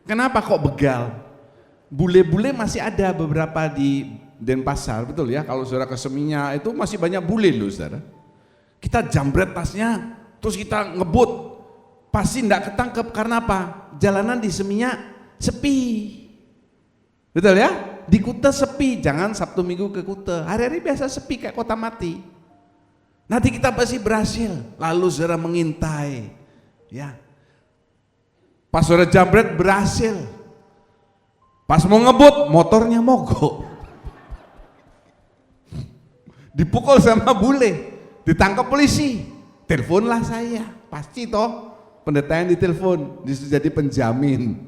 kenapa kok begal? Bule-bule masih ada beberapa di Denpasar, betul ya, kalau saudara ke Seminya itu masih banyak bule loh saudara. Kita jambret tasnya, terus kita ngebut, pasti enggak ketangkep karena apa? Jalanan di Seminya sepi, betul ya? Di Kuta sepi, jangan Sabtu Minggu ke Kuta, hari-hari biasa sepi kayak kota mati. Nanti kita pasti berhasil, lalu saudara mengintai, ya. Pas saudara jambret berhasil, pas mau ngebut motornya mogok. Dipukul sama bule, ditangkap polisi, teleponlah saya, pasti toh pendeta yang ditelepon, disuruh jadi penjamin.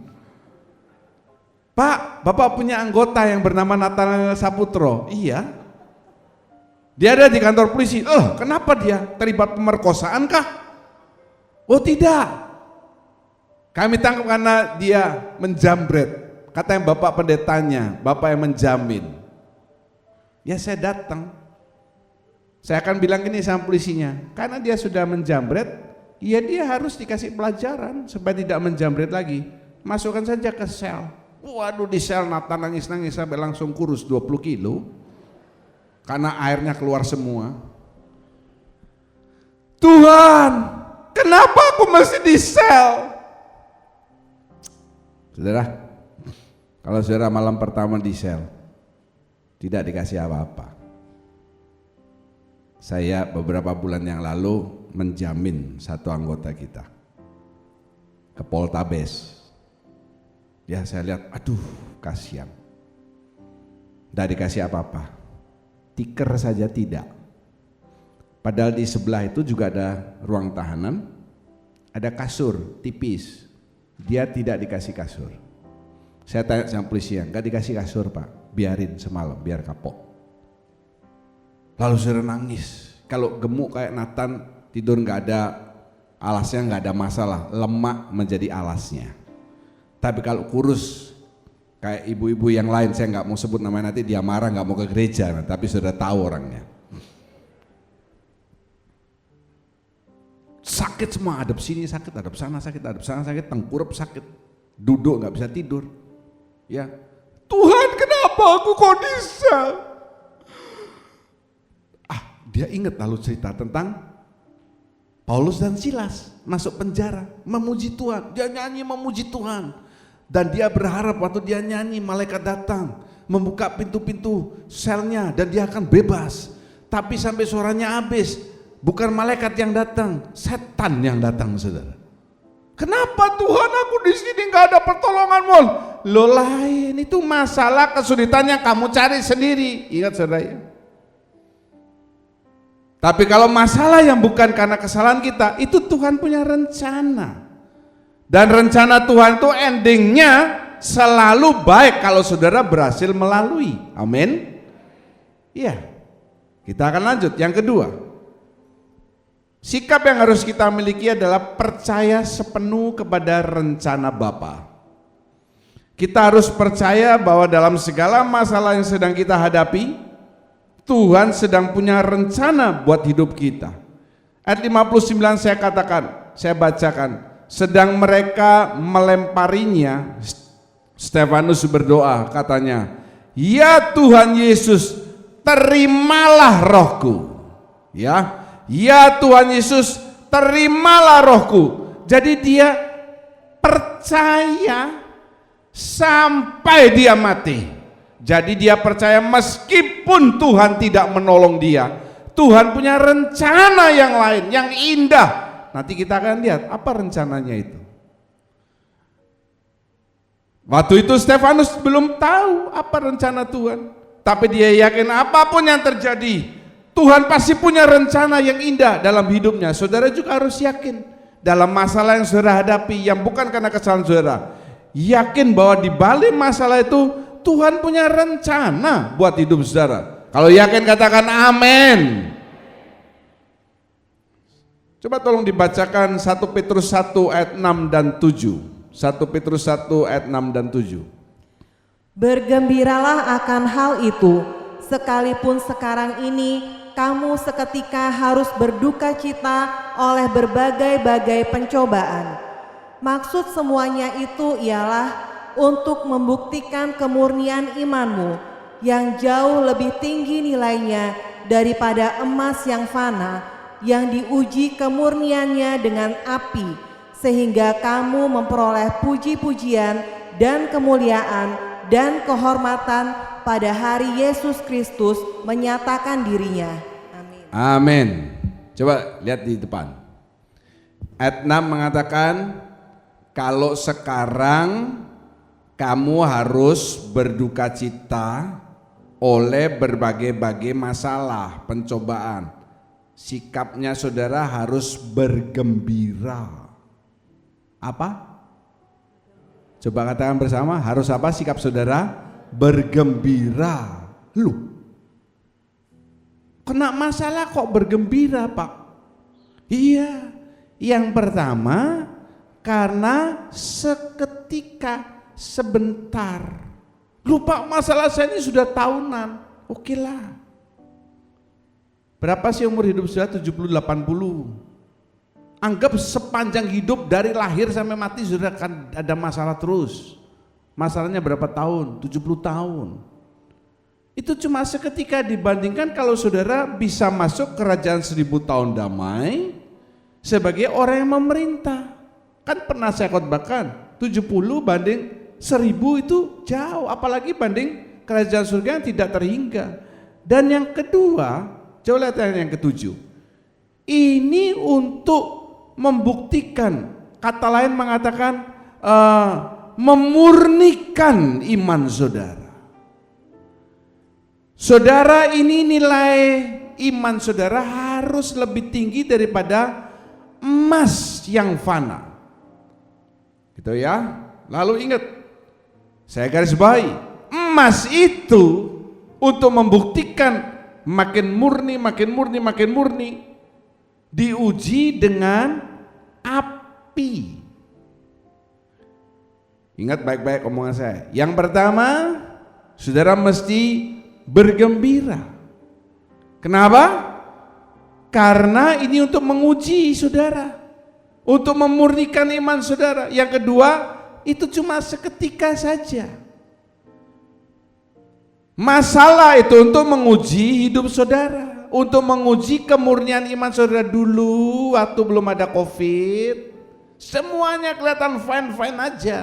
Pak, Bapak punya anggota yang bernama Nathanael Saputro? Iya. Dia ada di kantor polisi. Kenapa dia? Terlibat pemerkosaan kah? Oh tidak, kami tangkap karena dia menjamret. Katanya bapak pendetanya, bapak yang menjamin. Ya saya datang. Saya akan bilang gini sama polisinya, karena dia sudah menjamret, ya dia harus dikasih pelajaran supaya tidak menjamret lagi. Masukkan saja ke sel. Waduh, di sel Nathan nangis-nangis sampai langsung kurus 20 kilo. Karena airnya keluar semua. Tuhan, kenapa aku masih di sel? Saudara, kalau saudara malam pertama di sel, tidak dikasih apa-apa. Saya beberapa bulan yang lalu menjamin satu anggota kita ke Poltabes. Ya saya lihat, aduh kasihan. Tidak dikasih apa-apa. Tiker saja tidak. Padahal di sebelah itu juga ada ruang tahanan, ada kasur tipis. Dia tidak dikasih kasur. Saya tanya sama polisi, enggak dikasih kasur pak, biarin semalam biar kapok. Lalu saudara nangis. Kalau gemuk kayak Nathan tidur enggak ada alasnya, enggak ada masalah, lemak menjadi alasnya. Tapi kalau kurus kayak ibu-ibu yang lain, saya nggak mau sebut namanya, nanti dia marah, nggak mau ke gereja, tapi sudah tahu orangnya. Sakit semua, hadap sini sakit, hadap sana sakit, tengkurap sakit, duduk nggak bisa tidur. Ya, Tuhan kenapa aku kok di sel? Dia ingat lalu cerita tentang Paulus dan Silas masuk penjara, memuji Tuhan, dia nyanyi memuji Tuhan. Dan dia berharap waktu dia nyanyi malaikat datang membuka pintu-pintu selnya dan dia akan bebas. Tapi sampai suaranya habis, bukan malaikat yang datang, setan yang datang saudara. Kenapa Tuhan aku di sini nggak ada pertolonganmu? Lo lain itu masalah kesulitannya kamu cari sendiri. Ingat saudara ya. Tapi kalau masalah yang bukan karena kesalahan kita, itu Tuhan punya rencana. Dan rencana Tuhan itu endingnya selalu baik kalau saudara berhasil melalui. Amin. Iya. Kita akan lanjut. Yang kedua, sikap yang harus kita miliki adalah percaya sepenuh kepada rencana Bapa. Kita harus percaya bahwa dalam segala masalah yang sedang kita hadapi, Tuhan sedang punya rencana buat hidup kita. Ayat 59 saya katakan, saya bacakan. Sedang mereka melemparinya, Stefanus berdoa katanya, ya Tuhan Yesus, terimalah rohku. Ya Tuhan Yesus, terimalah rohku. Jadi dia percaya sampai dia mati. Jadi dia percaya meskipun Tuhan tidak menolong dia, Tuhan punya rencana yang lain, yang indah. Nanti kita akan lihat apa rencananya itu. Waktu itu Stefanus belum tahu apa rencana Tuhan, tapi dia yakin apapun yang terjadi, Tuhan pasti punya rencana yang indah dalam hidupnya. Saudara juga harus yakin dalam masalah yang saudara hadapi, yang bukan karena kesalahan saudara. Yakin bahwa di balik masalah itu Tuhan punya rencana buat hidup saudara. Kalau yakin katakan amin. Coba tolong dibacakan 1 Petrus 1 ayat 6 dan 7. 1 Petrus 1 ayat 6 dan 7.
Bergembiralah akan hal itu, sekalipun sekarang ini kamu seketika harus berduka cita oleh berbagai-bagai pencobaan. Maksud semuanya itu ialah untuk membuktikan kemurnian imanmu yang jauh lebih tinggi nilainya daripada emas yang fana, yang diuji kemurniannya dengan api, sehingga kamu memperoleh puji-pujian dan kemuliaan dan kehormatan pada hari Yesus Kristus menyatakan dirinya. Amin.
Amin. Coba lihat di depan. Ayat 6 mengatakan, kalau sekarang kamu harus berduka cita oleh berbagai-bagai masalah, pencobaan. Sikapnya saudara harus bergembira. Apa? Coba katakan bersama, harus apa sikap saudara? Bergembira. Loh, kena masalah kok bergembira Pak? Iya, Yang pertama, karena seketika, sebentar. Lupa masalah saya ini sudah tahunan. Oke lah. Berapa sih umur hidup sudah? 70-80. Anggap sepanjang hidup dari lahir sampai mati sudah akan ada masalah terus. Masalahnya berapa tahun? 70 tahun. Itu cuma seketika dibandingkan kalau saudara bisa masuk kerajaan 1000 tahun damai sebagai orang yang memerintah. Kan pernah saya khotbahkan, 70 banding 1000 itu jauh, apalagi banding kerajaan surga yang tidak terhingga. Dan yang kedua, coba lihat yang ketujuh. Ini untuk membuktikan, kata lain mengatakan memurnikan iman saudara. Saudara, ini nilai iman saudara harus lebih tinggi daripada emas yang fana. Gitu ya. Lalu ingat, saya garis bawahi, emas itu untuk membuktikan makin murni, makin murni, makin murni, diuji dengan api. Ingat baik-baik omongan saya. Yang pertama, saudara mesti bergembira. Kenapa? Karena ini untuk menguji saudara, untuk memurnikan iman saudara. Yang kedua, itu cuma seketika saja. Masalah itu untuk menguji hidup saudara, untuk menguji kemurnian iman saudara. Dulu waktu belum ada COVID, semuanya kelihatan fine-fine aja.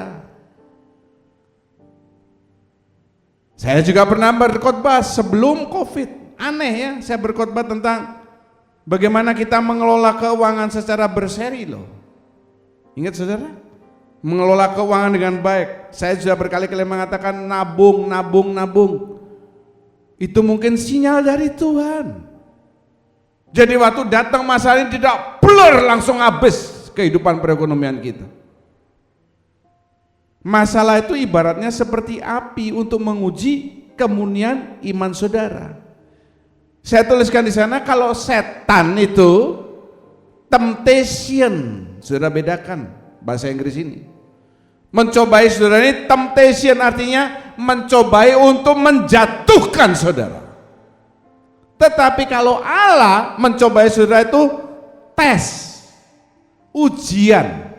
Saya juga pernah berkhotbah sebelum COVID. Aneh ya, saya berkhotbah tentang bagaimana kita mengelola keuangan secara berseri loh. Ingat saudara? Mengelola keuangan dengan baik. Saya sudah berkali-kali mengatakan nabung, nabung, nabung. Itu mungkin sinyal dari Tuhan. Jadi waktu datang masalah ini tidak blur, langsung habis kehidupan perekonomian kita. Masalah itu ibaratnya seperti api untuk menguji kemurnian iman saudara. Saya tuliskan di sana, kalau setan itu temptation, saudara bedakan bahasa Inggris ini. Mencobai saudara ini temptation, artinya mencobai untuk menjatuhkan saudara. Tetapi kalau Allah mencobai saudara itu tes, ujian.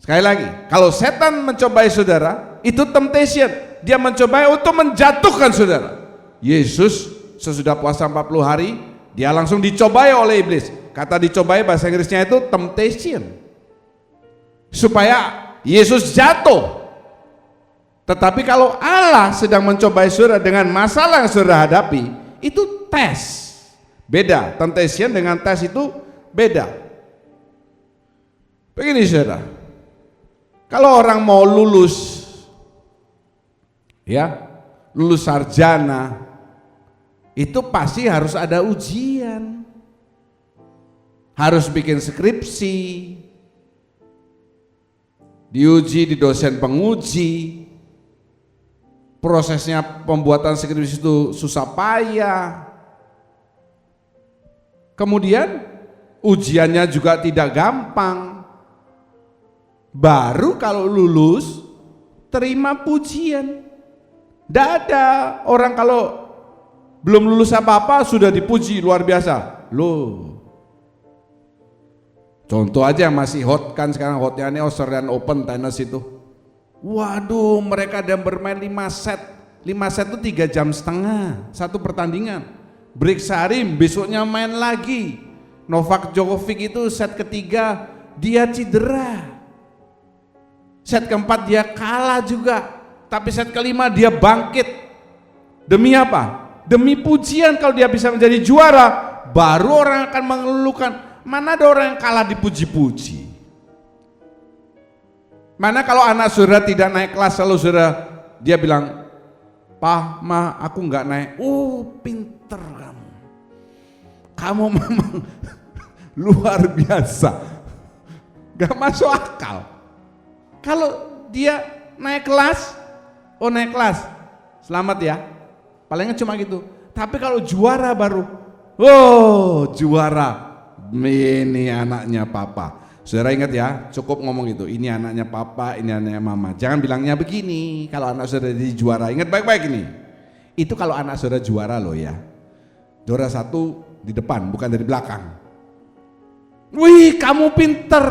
Sekali lagi, kalau setan mencobai saudara, itu temptation. Dia mencobai untuk menjatuhkan saudara. Yesus sesudah puasa 40 hari, dia langsung dicobai oleh iblis. Kata dicobai bahasa Inggrisnya itu temptation. Supaya Yesus jatuh. Tetapi kalau Allah sedang mencobai saudara dengan masalah yang saudara hadapi, itu tes. Beda, temptation dengan tes itu beda. Begini saudara, kalau orang mau lulus, ya, lulus sarjana, itu pasti harus ada ujian, harus bikin skripsi, diuji di dosen penguji, prosesnya pembuatan skripsi itu susah payah, kemudian ujiannya juga tidak gampang. Baru kalau lulus terima pujian. Tidak ada orang kalau belum lulus apa-apa sudah dipuji luar biasa. Loh, contoh aja yang masih hot kan sekarang, hotnya ini Australian Open tenis itu. Waduh, mereka ada bermain 5 set. 5 set itu 3,5 jam satu pertandingan. Break sehari, besoknya main lagi. Novak Djokovic itu set ketiga dia cedera. Set keempat dia kalah juga, tapi set kelima dia bangkit. Demi apa? Demi pujian. Kalau dia bisa menjadi juara, baru orang akan mengeluhkan. Mana ada orang yang kalah dipuji-puji? Mana kalau anak saudara tidak naik kelas, lalu saudara dia bilang, "Pak, Ma, aku nggak naik." Oh, pinter kamu. Kamu memang luar biasa. Gak masuk akal. Kalau dia naik kelas, oh naik kelas, selamat ya, palingnya cuma gitu. Tapi kalau juara baru, oh juara, ini anaknya papa. Saudara ingat ya, cukup ngomong itu, ini anaknya papa, ini anaknya mama. Jangan bilangnya begini, kalau anak saudara jadi juara. Ingat baik-baik ini. Itu kalau anak saudara juara loh ya. Juara 1 di depan, bukan dari belakang. Wih, kamu pinter.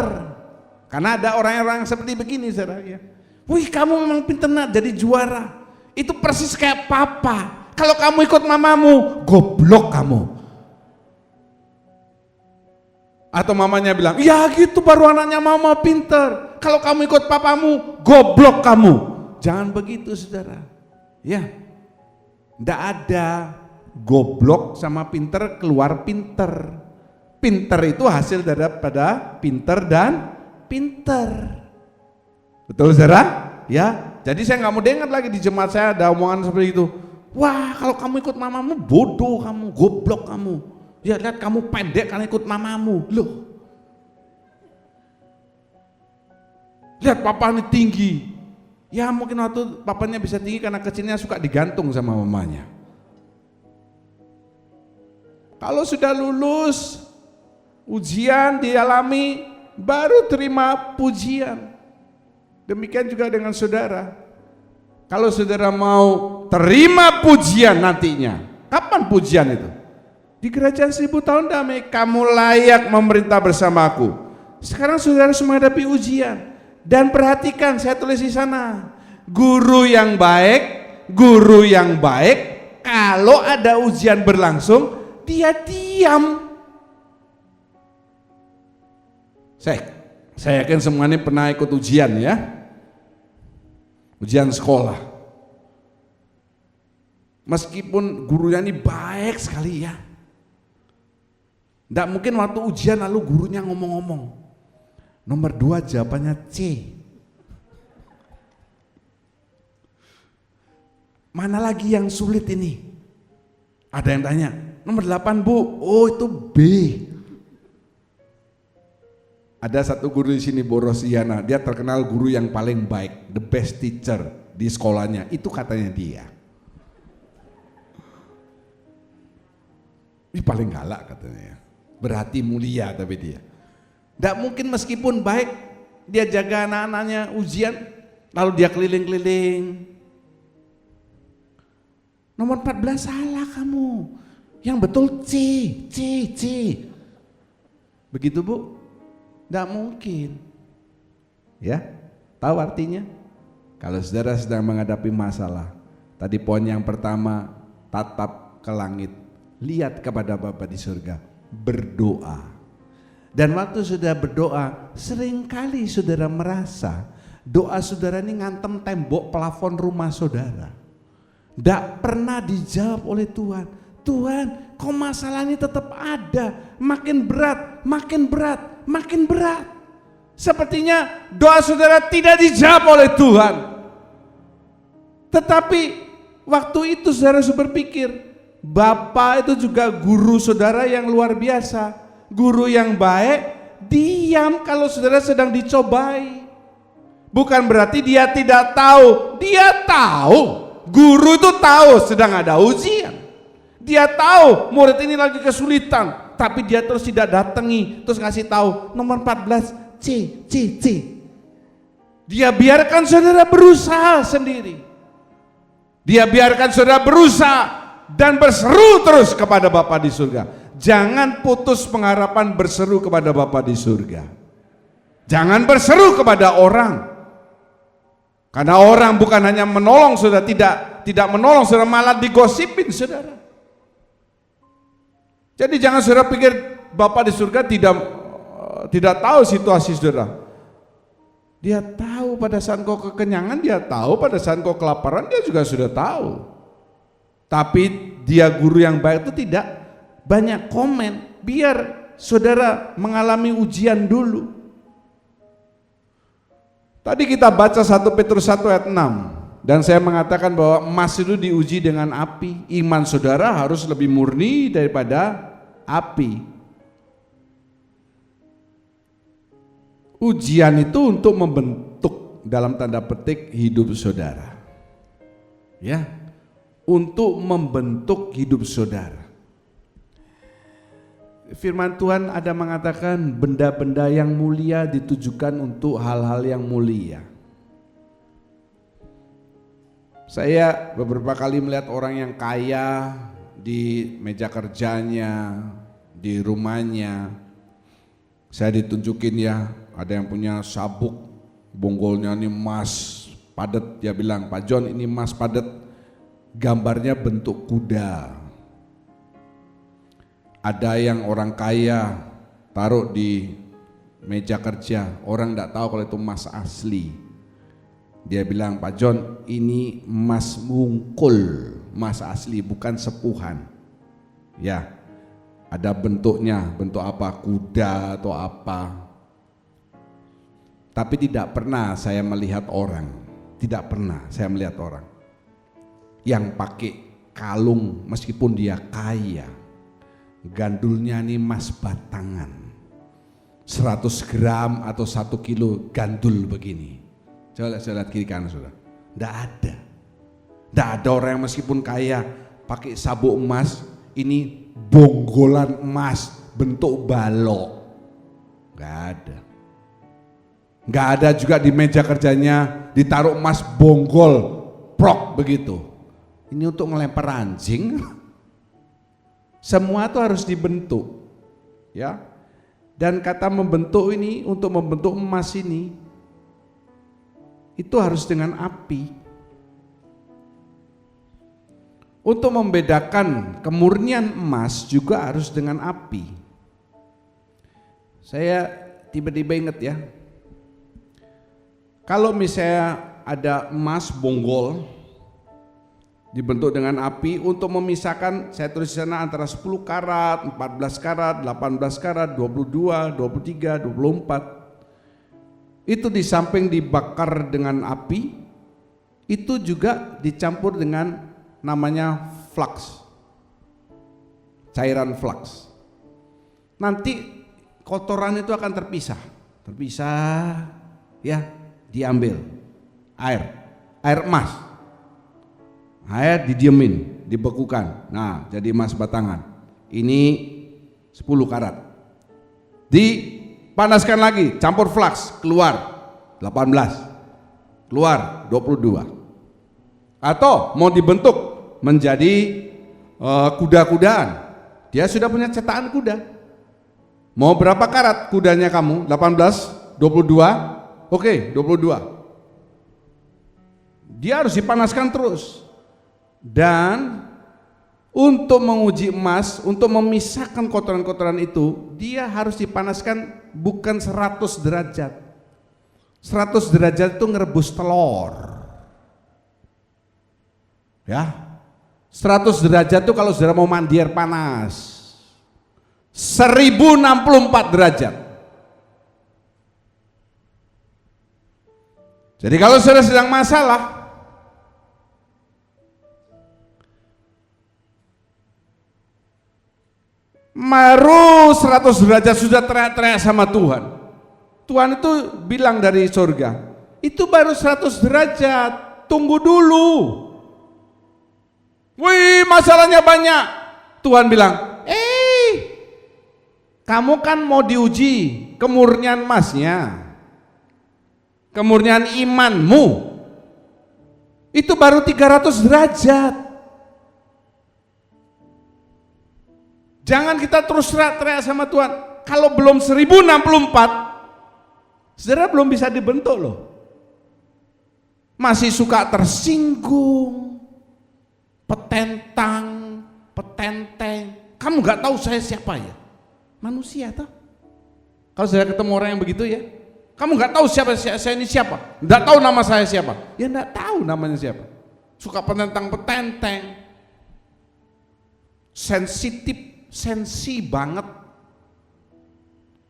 Karena ada orang-orang seperti begini saudara ya. Wih, kamu memang pinter nak jadi juara. Itu persis kayak papa. Kalau kamu ikut mamamu, goblok kamu. Atau mamanya bilang, ya gitu baru anaknya mama pinter. Kalau kamu ikut papamu, goblok kamu. Jangan begitu saudara. Ya, tidak ada goblok sama pinter keluar pinter. Pinter itu hasil daripada pinter dan pinter. Betul saudara? Ya, jadi saya nggak mau dengar lagi di jemaat saya ada omongan seperti itu. Wah, kalau kamu ikut mamamu bodoh kamu, goblok kamu. Ya lihat kamu pendek karena ikut mamamu. Loh. Lihat papa ini tinggi. Ya mungkin waktu papanya bisa tinggi karena kecilnya suka digantung sama mamanya. Kalau sudah lulus ujian dialami baru terima pujian. Demikian juga dengan saudara. Kalau saudara mau terima pujian nantinya, kapan pujian itu? Di kerajaan 1000 tahun damai, kamu layak memerintah bersamaku. Sekarang saudara harus menghadapi ujian. Dan perhatikan, saya tulis di sana, guru yang baik, kalau ada ujian berlangsung, dia diam. Saya yakin semua ini pernah ikut ujian ya. Ujian sekolah. Meskipun gurunya ini baik sekali ya. Tidak mungkin waktu ujian lalu gurunya ngomong-ngomong. Nomor 2 jawabannya C. Mana lagi yang sulit ini? Ada yang tanya, nomor 8 bu, oh itu B. Ada satu guru di sini, Bu Rosiana, dia terkenal guru yang paling baik, the best teacher di sekolahnya, itu katanya dia. Ini paling galak katanya, berhati mulia tapi dia. Tidak mungkin meskipun baik, dia jaga anak-anaknya ujian, lalu dia keliling-keliling. Nomor 14 salah kamu, yang betul C. Begitu Bu? Tidak mungkin. Ya, tahu artinya? Kalau saudara sedang menghadapi masalah, tadi poin yang pertama, tatap ke langit, lihat kepada Bapa di surga, berdoa. Dan waktu sudah berdoa, seringkali saudara merasa doa saudara ini ngantem tembok plafon rumah saudara. Tidak pernah dijawab oleh Tuhan. Tuhan, kok masalah ini tetap ada, makin berat, makin berat, makin berat. Sepertinya doa saudara tidak dijawab oleh Tuhan. Tetapi waktu itu saudara harus berpikir, Bapa itu juga guru saudara yang luar biasa. Guru yang baik, diam kalau saudara sedang dicobai. Bukan berarti dia tidak tahu, dia tahu. Guru itu tahu sedang ada ujian. Dia tahu murid ini lagi kesulitan, tapi dia terus tidak datangi, terus ngasih tahu nomor 14 C. Dia biarkan saudara berusaha sendiri. Dia biarkan saudara berusaha dan berseru terus kepada Bapa di surga. Jangan putus pengharapan berseru kepada Bapa di surga. Jangan berseru kepada orang. Karena orang bukan hanya menolong saudara, tidak menolong saudara, malah digosipin saudara. Jadi jangan saudara pikir Bapa di surga tidak tahu situasi saudara. Dia tahu pada saat kau kekenyangan, dia tahu pada saat kau kelaparan, dia juga sudah tahu. Tapi dia guru yang baik itu tidak banyak komen, biar saudara mengalami ujian dulu. Tadi kita baca 1 Petrus 1 ayat 6, dan saya mengatakan bahwa emas itu diuji dengan api. Iman saudara harus lebih murni daripada api. Ujian itu untuk membentuk, dalam tanda petik, hidup saudara. Ya, untuk membentuk hidup saudara. firman Tuhan ada mengatakan benda-benda yang mulia ditujukan untuk hal-hal yang mulia. Saya beberapa kali melihat orang yang kaya di meja kerjanya, di rumahnya. Saya ditunjukin ya, ada yang punya sabuk, bonggolnya ini emas padat. Dia bilang, Pak John ini emas padat, gambarnya bentuk kuda. Ada yang orang kaya taruh di meja kerja, orang tidak tahu kalau itu emas asli. Dia bilang, Pak John ini emas mungkul, emas asli bukan sepuhan. Ya, ada bentuknya, bentuk apa, kuda atau apa. Tapi tidak pernah saya melihat orang, tidak pernah saya melihat orang yang pakai kalung meskipun dia kaya. Gandulnya ini emas batangan 100 gram atau 1 kilo gandul begini. Coba lihat kiri kanan saudara. Tidak ada orang yang meskipun kaya pakai sabuk emas, ini bonggolan emas bentuk balok. Gak ada. Gak ada juga di meja kerjanya ditaruh emas bonggol prok begitu. Ini untuk ngelempar anjing. Semua itu harus dibentuk, ya. Dan kata membentuk ini, untuk membentuk emas ini, itu harus dengan api. Untuk membedakan kemurnian emas juga harus dengan api. Saya tiba-tiba ingat ya, kalau misalnya ada emas bonggol, dibentuk dengan api untuk memisahkan, saya tulis di sana antara 10 karat, 14 karat, 18 karat, 22, 23, 24. Itu di samping dibakar dengan api, itu juga dicampur dengan namanya flux, cairan flux. Nanti kotoran itu akan terpisah ya, diambil air emas. Air didiemin, dibekukan. Nah, jadi emas batangan. Ini 10 karat. Dipanaskan lagi, campur flux, keluar 18. Keluar 22. Atau mau dibentuk menjadi kuda-kudaan. Dia sudah punya cetakan kuda. Mau berapa karat kudanya kamu? 18, 22. Oke, 22. Dia harus dipanaskan terus. Dan untuk menguji emas, untuk memisahkan kotoran-kotoran itu, dia harus dipanaskan bukan 100 derajat. 100 derajat itu ngerebus telur. Ya. 100 derajat itu kalau saudara mau mandi air panas. 1064 derajat. Jadi kalau saudara sedang masalah, baru 100 derajat sudah teriak-teriak sama Tuhan. Tuhan itu bilang dari surga, itu baru 100 derajat, tunggu dulu. Wih, masalahnya banyak. Tuhan bilang, kamu kan mau diuji kemurnian emasnya, kemurnian imanmu. Itu baru 300 derajat. Jangan kita terus teriak-teriak sama Tuhan. Kalau belum 1064, saudara belum bisa dibentuk loh. Masih suka tersinggung, petentang, petenteng. Kamu gak tahu saya siapa ya? Manusia toh. Kalau saya ketemu orang yang begitu ya, kamu gak tahu siapa saya ini siapa? Gak tahu nama saya siapa? Ya gak tahu namanya siapa. Suka petentang, petenteng, sensitif, sensi banget,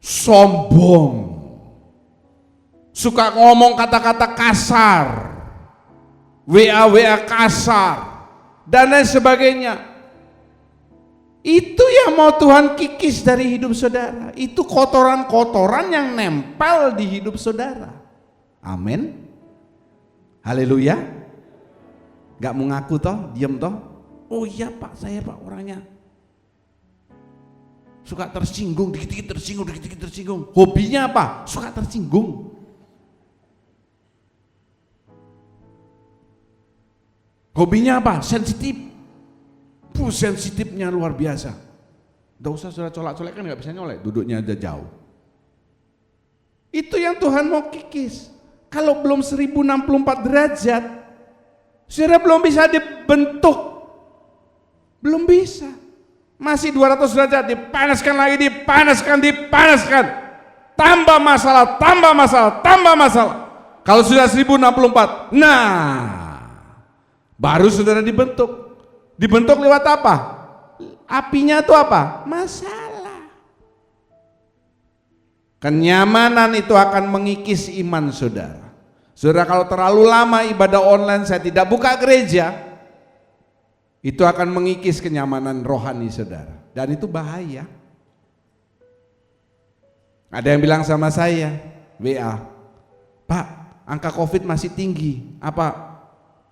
sombong, suka ngomong kata-kata kasar, WA kasar, dan lain sebagainya. Itu yang mau Tuhan kikis dari hidup saudara. Itu kotoran-kotoran yang nempel di hidup saudara. Amin. Haleluya. Gak mau ngaku toh, diem toh. Oh iya Pak, saya Pak orangnya. Suka tersinggung, dikit-dikit tersinggung, dikit-dikit tersinggung. Hobinya apa? Suka tersinggung. Hobinya apa? Sensitif. Sensitifnya luar biasa. Gak usah saudara colak-colek, kan gak bisa nyolek, duduknya aja jauh. Itu yang Tuhan mau kikis. Kalau belum 1064 derajat, saudara belum bisa dibentuk. Belum bisa. Masih 200 derajat, dipanaskan lagi, dipanaskan. Tambah masalah, tambah masalah, tambah masalah. Kalau sudah 1064, nah baru saudara dibentuk. Dibentuk lewat apa? Apinya itu apa? Masalah. Kenyamanan itu akan mengikis iman saudara. Saudara, kalau terlalu lama ibadah online, saya tidak buka gereja, itu akan mengikis kenyamanan rohani saudara, dan itu bahaya. Ada yang bilang sama saya, WA, Pak, angka COVID masih tinggi, apa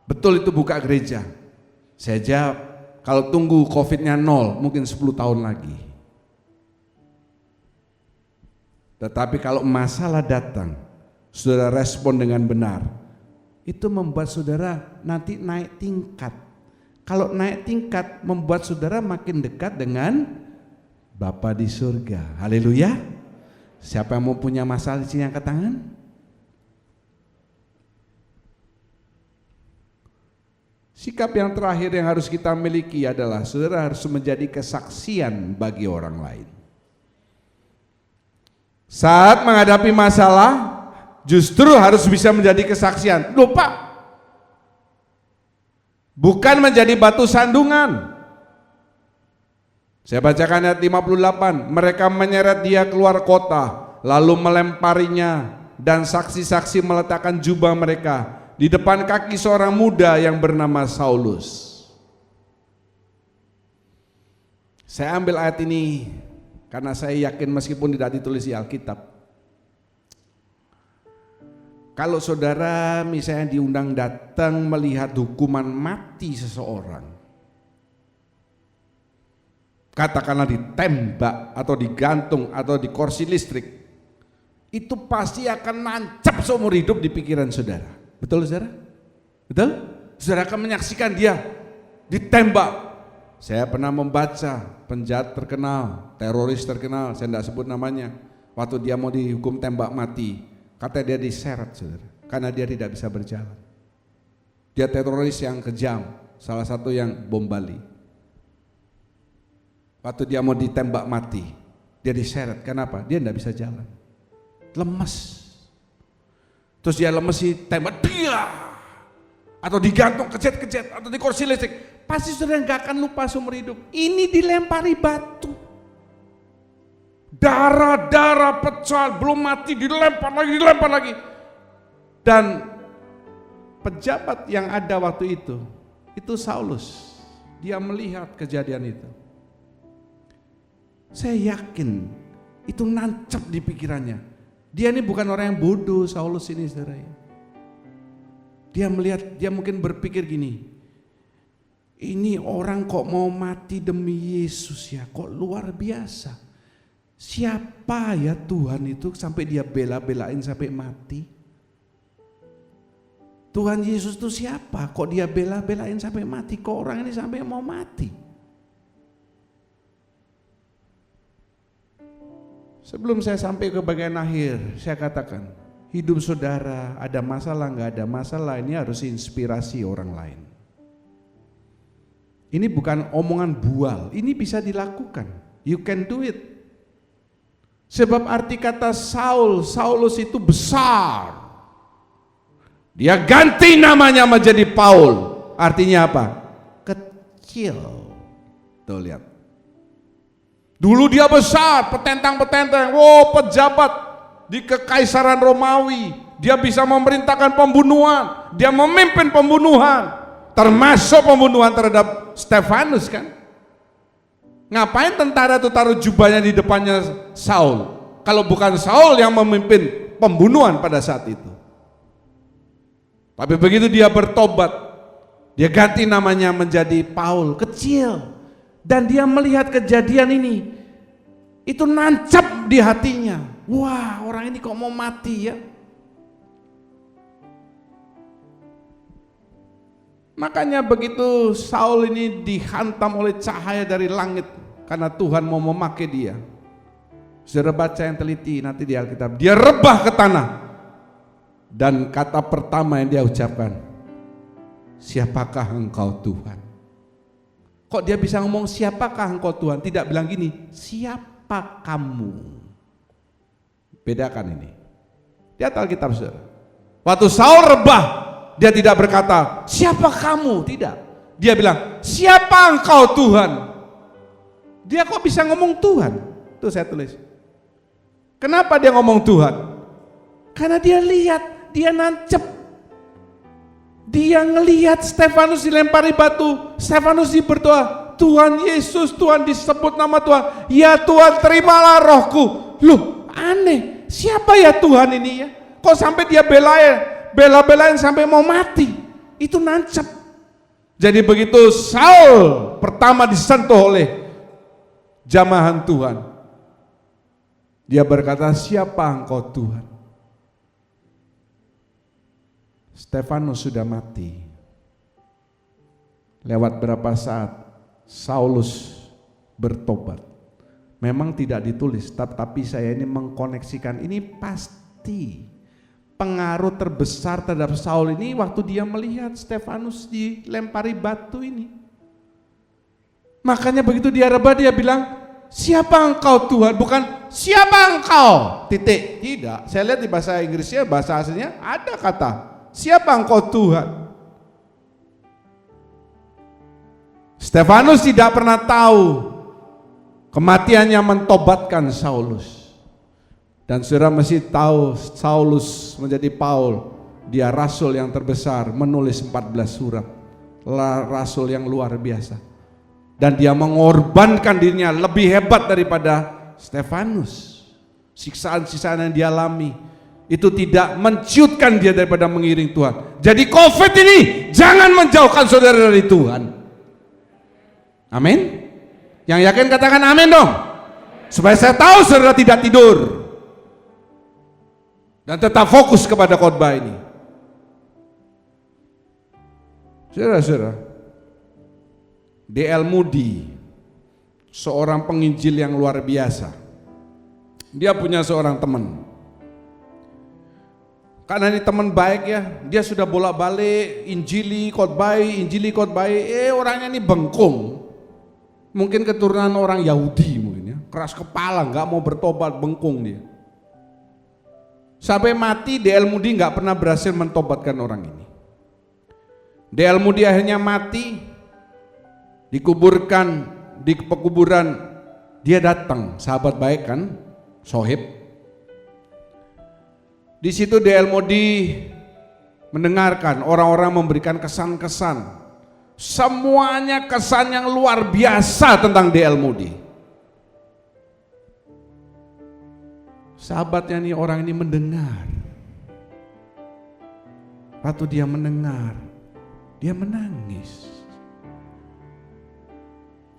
betul itu buka gereja? Saya jawab, kalau tunggu COVID-nya 0, mungkin 10 tahun lagi. Tetapi kalau masalah datang, saudara respon dengan benar, itu membuat saudara nanti naik tingkat. Kalau naik tingkat, membuat saudara makin dekat dengan Bapa di surga. Haleluya. Siapa yang mau punya masalah di sini, angkat tangan. Sikap yang terakhir yang harus kita miliki adalah saudara harus menjadi kesaksian bagi orang lain. Saat menghadapi masalah, justru harus bisa menjadi kesaksian. Loh Pak, bukan menjadi batu sandungan. Saya bacakan ayat 58. Mereka menyeret dia keluar kota, lalu melemparinya, dan saksi-saksi meletakkan jubah mereka di depan kaki seorang muda yang bernama Saulus. Saya ambil ayat ini karena saya yakin meskipun tidak ditulis di Alkitab, kalau saudara misalnya diundang datang melihat hukuman mati seseorang, katakanlah ditembak atau digantung atau di kursi listrik, itu pasti akan nancap seumur hidup di pikiran saudara. Betul saudara? Betul? Saudara akan menyaksikan dia ditembak. Saya pernah membaca penjahat terkenal, teroris terkenal, saya tidak sebut namanya, waktu dia mau dihukum tembak mati, katanya dia diseret saudara, karena dia tidak bisa berjalan. Dia teroris yang kejam, salah satu yang bom Bali. Waktu dia mau ditembak mati, dia diseret. Kenapa? Dia tidak bisa jalan, lemes. Terus dia lemes, ditembak dia, atau digantung kejet-kejet, atau di kursi listrik. Pasti saudara nggak akan lupa seumur hidup. Ini dilempari batu, darah-darah pecah, belum mati, dilempar lagi. Dan pejabat yang ada waktu itu Saulus. Dia melihat kejadian itu. Saya yakin itu nancap di pikirannya. Dia ini bukan orang yang bodoh, Saulus ini saudara. Dia melihat, dia mungkin berpikir gini, ini orang kok mau mati demi Yesus ya, kok luar biasa. Siapa ya Tuhan itu sampai dia bela-belain sampai mati? Tuhan Yesus itu siapa? Kok dia bela-belain sampai mati? Kok orang ini sampai mau mati? Sebelum saya sampai ke bagian akhir, saya katakan, hidup saudara ada masalah nggak ada masalah, ini harus inspirasi orang lain. Ini bukan omongan bual, ini bisa dilakukan. You can do it. Sebab arti kata Saulus itu besar. Dia ganti namanya menjadi Paul. Artinya apa? Kecil. Tuh lihat. Dulu dia besar, petentang-petentang, pejabat di kekaisaran Romawi. Dia bisa memerintahkan pembunuhan, dia memimpin pembunuhan. Termasuk pembunuhan terhadap Stefanus kan. Ngapain tentara itu taruh jubahnya di depannya Saul? Kalau bukan Saul yang memimpin pembunuhan pada saat itu. Tapi begitu dia bertobat, dia ganti namanya menjadi Paul, kecil. Dan dia melihat kejadian ini. Itu nancap di hatinya. Wah, orang ini kok mau mati ya? Makanya begitu Saul ini dihantam oleh cahaya dari langit karena Tuhan mau memakai dia. Saudara baca yang teliti nanti di Alkitab. Dia rebah ke tanah. Dan kata pertama yang dia ucapkan, siapakah engkau Tuhan? Kok dia bisa ngomong siapakah engkau Tuhan? Tidak bilang gini, siapa kamu? Bedakan ini. Lihat Alkitab saudara. Waktu Saul rebah, dia tidak berkata, siapa kamu? Tidak. Dia bilang, siapa engkau Tuhan? Dia kok bisa ngomong Tuhan? Tuh saya tulis. Kenapa dia ngomong Tuhan? Karena dia lihat, dia nancep. Dia ngelihat Stefanus dilempari batu. Stefanus berdoa, Tuhan Yesus, Tuhan disebut nama Tuhan. Ya Tuhan, terimalah rohku. Loh, aneh. Siapa ya Tuhan ini ya? Kok sampai dia bela-belain sampai mau mati? Itu nancep. Jadi begitu Saul pertama disentuh oleh jamahan Tuhan, dia berkata, siapa engkau Tuhan? Stefanus sudah mati. Lewat berapa saat Saulus bertobat. Memang tidak ditulis, tapi saya ini mengkoneksikan, ini pasti pengaruh terbesar terhadap Saul ini waktu dia melihat Stefanus dilempari batu ini. Makanya begitu dia rebah, dia bilang, siapa engkau Tuhan? Bukan siapa engkau, titik. Tidak, saya lihat di bahasa Inggrisnya, bahasa aslinya ada kata siapa engkau Tuhan. Stefanus tidak pernah tahu kematiannya mentobatkan Saulus. Dan saudara mesti tahu Saulus menjadi Paul, dia rasul yang terbesar, menulis 14 surat, rasul yang luar biasa. Dan dia mengorbankan dirinya lebih hebat daripada Stefanus. Siksaan-siksaan yang dia alami itu tidak menciutkan dia daripada mengiring Tuhan. Jadi COVID ini jangan menjauhkan saudara dari Tuhan. Amin. Yang yakin katakan amin dong. Supaya saya tahu saudara tidak tidur dan tetap fokus kepada khotbah ini. Saudara-saudara, D.L. Moody, seorang penginjil yang luar biasa. Dia punya seorang teman. Karena ini teman baik ya, dia sudah bolak-balik injili khotbah, orangnya ini bengkung. Mungkin keturunan orang Yahudi mungkin ya, keras kepala, nggak mau bertobat, bengkung dia. Sampai mati D.L. Moody nggak pernah berhasil mentobatkan orang ini. D.L. Moody akhirnya mati, dikuburkan di pekuburan. Dia datang, sahabat baik kan, Sohib. Di situ D.L. Moody mendengarkan orang-orang memberikan kesan-kesan. Semuanya kesan yang luar biasa tentang D.L. Moody. Sahabatnya nih, orang ini mendengar. Waktu dia mendengar, dia menangis.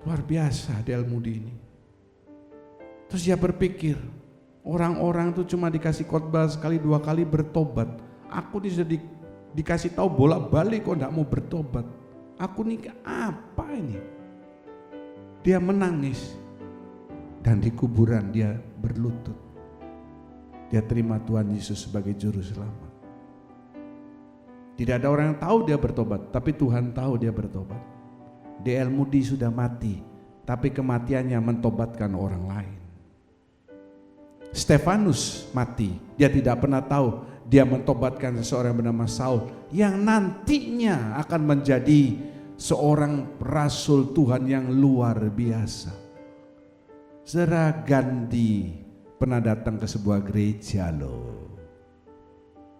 Luar biasa D.L. Moody ini. Terus dia berpikir, orang-orang itu cuma dikasih khotbah sekali dua kali bertobat. Aku sudah dikasih tahu bolak-balik kok enggak mau bertobat. Aku nih apa ini? Dia menangis dan di kuburan dia berlutut. Dia terima Tuhan Yesus sebagai juru selamat. Tidak ada orang yang tahu dia bertobat, tapi Tuhan tahu dia bertobat. D.L. Moody sudah mati, tapi kematiannya mentobatkan orang lain. Stefanus mati, dia tidak pernah tahu dia mentobatkan seseorang bernama Saul yang nantinya akan menjadi seorang rasul Tuhan yang luar biasa. Saudara, Gandhi pernah datang ke sebuah gereja loh.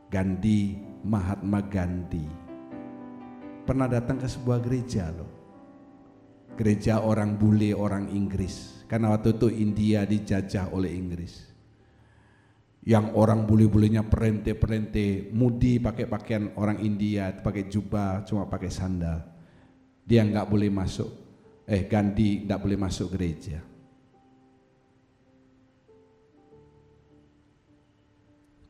Gandhi, Mahatma Gandhi pernah datang ke sebuah gereja loh. Gereja orang bule, orang Inggris. Karena waktu itu India dijajah oleh Inggris. Yang orang bule-bulenya perente-perente, Moody pakai pakaian orang India, pakai jubah, cuma pakai sandal. Dia nggak boleh masuk, Gandhi nggak boleh masuk gereja.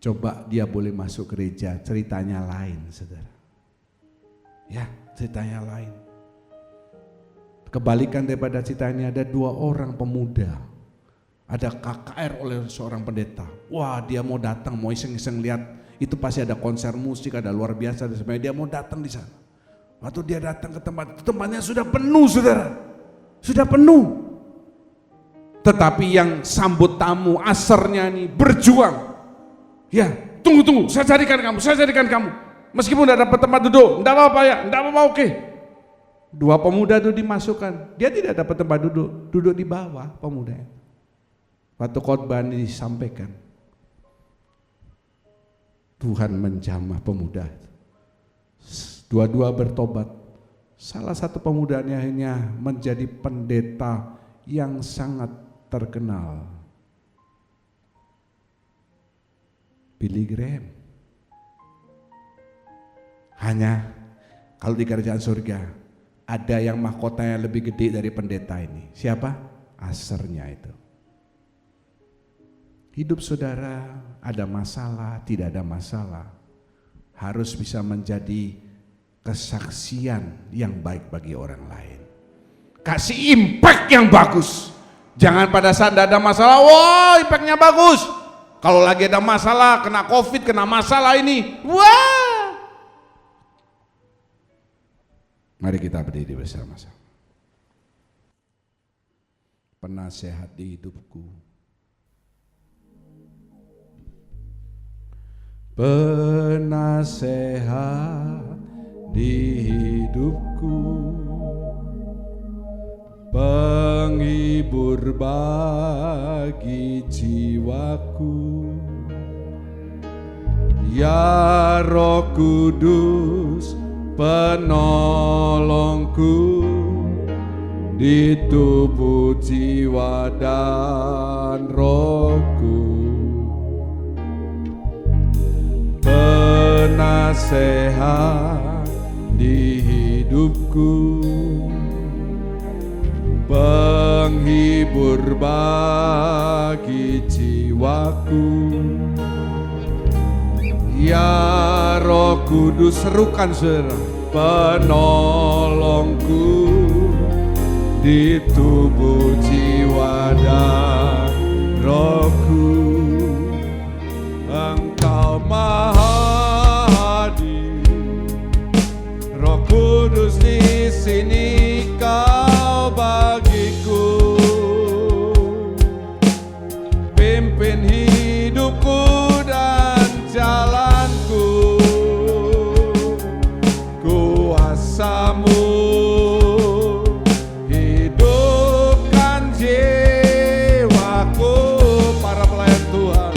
Coba dia boleh masuk gereja, ceritanya lain, saudara. Ya, ceritanya lain. Kebalikan daripada cerita ini, ada 2 orang pemuda. Ada KKR oleh seorang pendeta. Wah, dia mau datang, mau iseng-iseng lihat. Itu pasti ada konser musik, ada luar biasa. Dan sebenarnya dia mau datang di sana. Waktu dia datang ke tempat, tempatnya sudah penuh, saudara. Sudah penuh. Tetapi yang sambut tamu, asarnya ini berjuang. Ya, tunggu, saya carikan kamu. Meskipun tidak dapat tempat duduk, tidak apa-apa ya, tidak apa-apa, oke. 2 pemuda itu dimasukkan, dia tidak dapat tempat duduk di bawah pemuda. Waktu khotbah ini disampaikan, Tuhan menjamah pemuda. 2 bertobat. Salah satu pemudanya akhirnya menjadi pendeta yang sangat terkenal. Billy Graham. Hanya kalau di kerajaan surga ada yang mahkotanya lebih gede dari pendeta ini. Siapa? Asernya itu. Hidup saudara ada masalah, tidak ada masalah, harus bisa menjadi kesaksian yang baik bagi orang lain. Kasih impact yang bagus. Jangan pada saat tidak ada masalah, wah impactnya bagus. Kalau lagi ada masalah, kena COVID, kena masalah ini, wah. Mari kita berdiri bersama-sama. Penasehat di hidupku. Penasehat di hidupku, penghibur bagi jiwaku, ya Roh Kudus penolongku di tubuh jiwa dan rohku. Penasehat di hidupku, penghibur bagi jiwaku, ya Roh Kudus, serukan saudara, penolongku di tubuh jiwa dan rohku. Engkau Maha Hadir, Roh Kudus di sini kau bagiku, pimpin hidupku dan jalanku, kuasamu hidupkan jiwaku. Para pelayan Tuhan,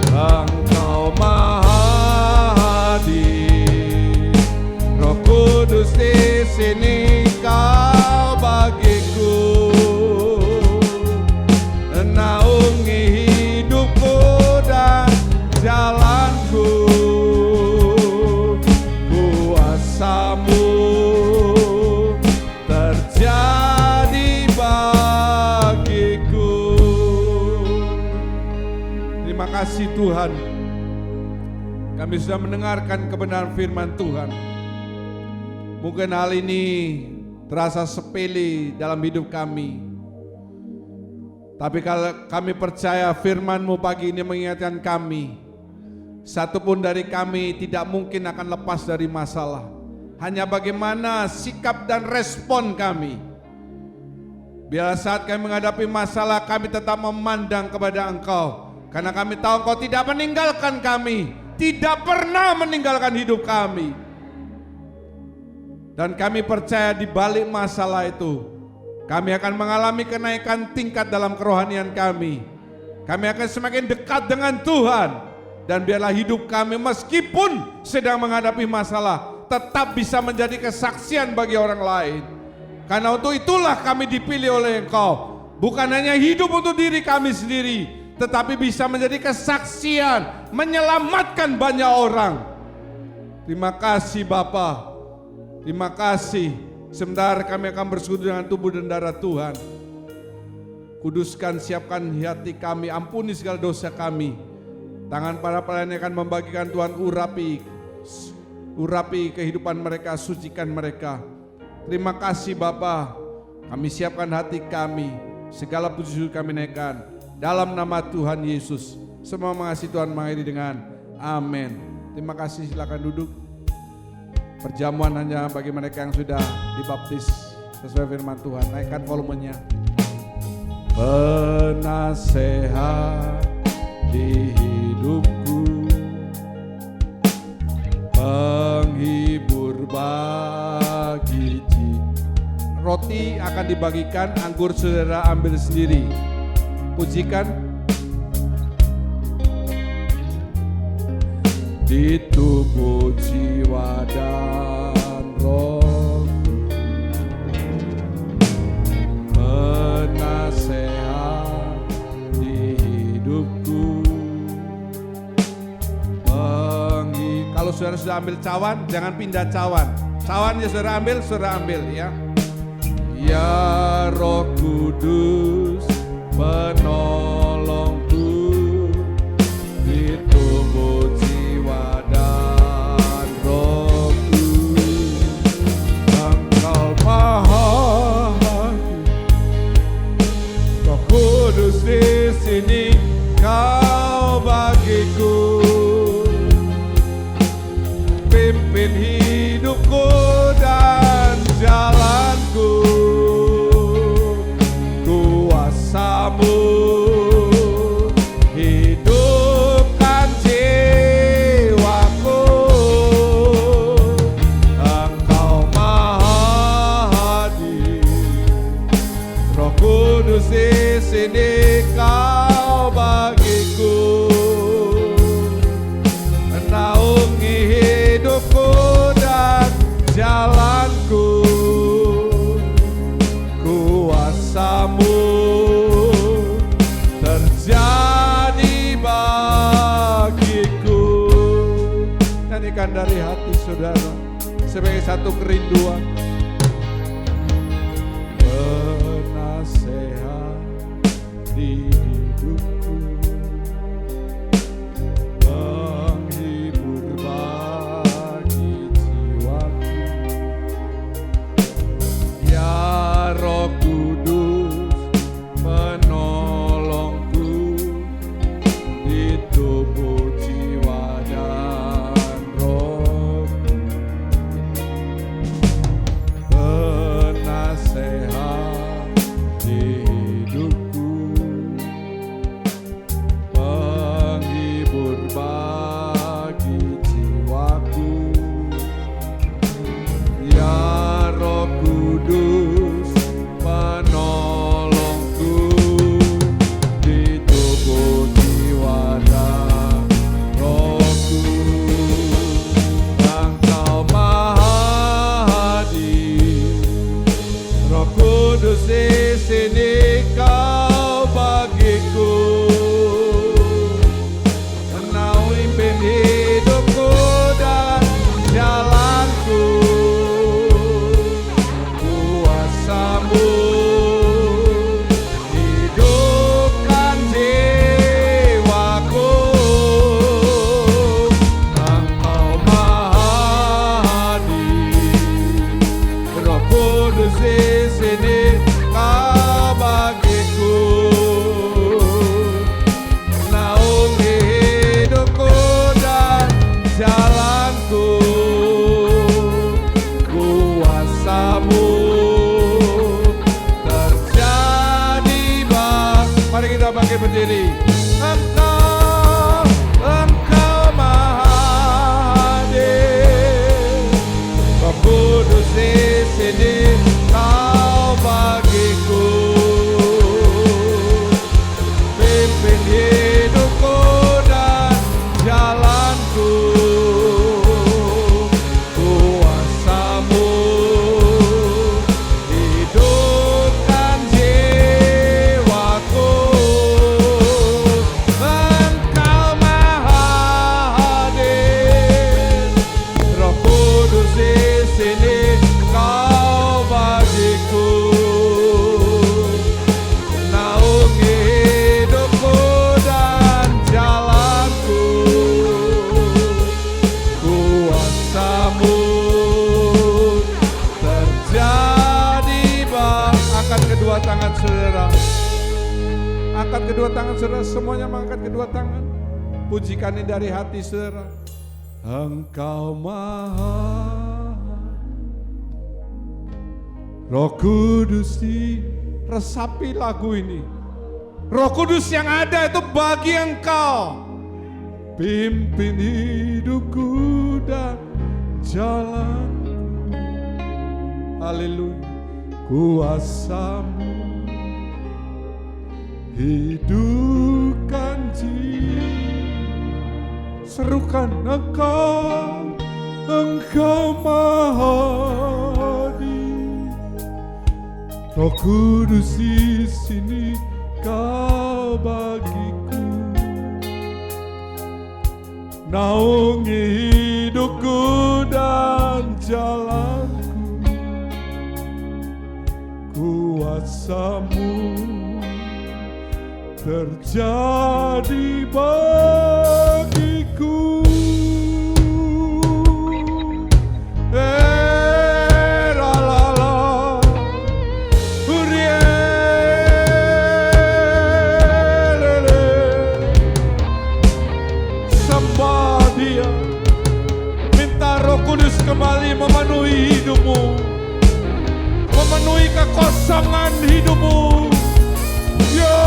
Engkau Maha Hadir, Roh Kudus di sini kau bagiku, naungi hidupku dan jalanku, kuasamu terjadi bagiku. Terima kasih Tuhan, kami sudah mendengarkan kebenaran firman Tuhan. Mungkin hal ini terasa sepele dalam hidup kami, tapi kalau kami percaya firman-Mu pagi ini mengingatkan kami, satupun dari kami tidak mungkin akan lepas dari masalah. Hanya bagaimana sikap dan respon kami. Biar saat kami menghadapi masalah, kami tetap memandang kepada Engkau, karena kami tahu Engkau tidak meninggalkan kami, tidak pernah meninggalkan hidup kami. Dan kami percaya di balik masalah itu, kami akan mengalami kenaikan tingkat dalam kerohanian kami. Kami akan semakin dekat dengan Tuhan. Dan biarlah hidup kami meskipun sedang menghadapi masalah, tetap bisa menjadi kesaksian bagi orang lain. Karena untuk itulah kami dipilih oleh Engkau. Bukan hanya hidup untuk diri kami sendiri, tetapi bisa menjadi kesaksian, menyelamatkan banyak orang. Terima kasih Bapa. Terima kasih. Sebentar kami akan bersekutu dengan tubuh dan darah Tuhan. Kuduskan, siapkan hati kami, ampuni segala dosa kami. Tangan para pelayan yang akan membagikan Tuhan urapi kehidupan mereka, sucikan mereka. Terima kasih Bapa, kami siapkan hati kami, segala puji syukur kami naikkan dalam nama Tuhan Yesus. Semua mengasihi Tuhan mengakhiri dengan amin. Terima kasih, silakan duduk. Perjamuan hanya bagi mereka yang sudah dibaptis sesuai firman Tuhan. Naikkan volumenya. Penasehat di hidupku, penghibur bagi jiwa. Roti akan dibagikan, anggur saudara ambil sendiri. Pujikan. Di tubuh, jiwa dan rohku, penasehat di hidupku. Kalau saudara sudah ambil cawan, jangan pindah cawan. Cawan ya saudara ambil ya. Ya Roh Kudus penolongku, di tubuh, jiwa dan rohku. Engkau Maha Hakim, Roh Kudus di sini Kau bagiku. Pimpin hidupku dan jalanku, kuasa-Mu hidupkan jiwaku. Engkau Maha Hadir, Roh Kudus di sini Kau bagiku. Naungi hidupku dan jalanku, kuasa-Mu terjadi bagiku. Nyanyikan dari hati saudara sebagai satu kerinduan. Penasehat di hidupku, penghibur bagi jiwaku. Ya Roh Kudus penolongku, di tubuh, jiwa dan rohku. mengangkat kedua tangan saudara, semuanya mengangkat kedua tangan. Pujikan ini dari hati saudara. Engkau maha, Roh Kudus resapi lagu ini. Roh Kudus yang ada itu bagi Engkau. Pimpin hidupku dan jalanku. Haleluya. Kuasa-Mu hidupkan jiwa. Serukan Engkau maha adil. Roh Kudus di sini Kau bagiku. Naungi hidupku dan jalanku. Kuasa-Mu terjadi bagiku. Sembah Dia, minta Roh Kudus kembali memenuhi hidupmu, memenuhi kekosongan hidupmu. Ya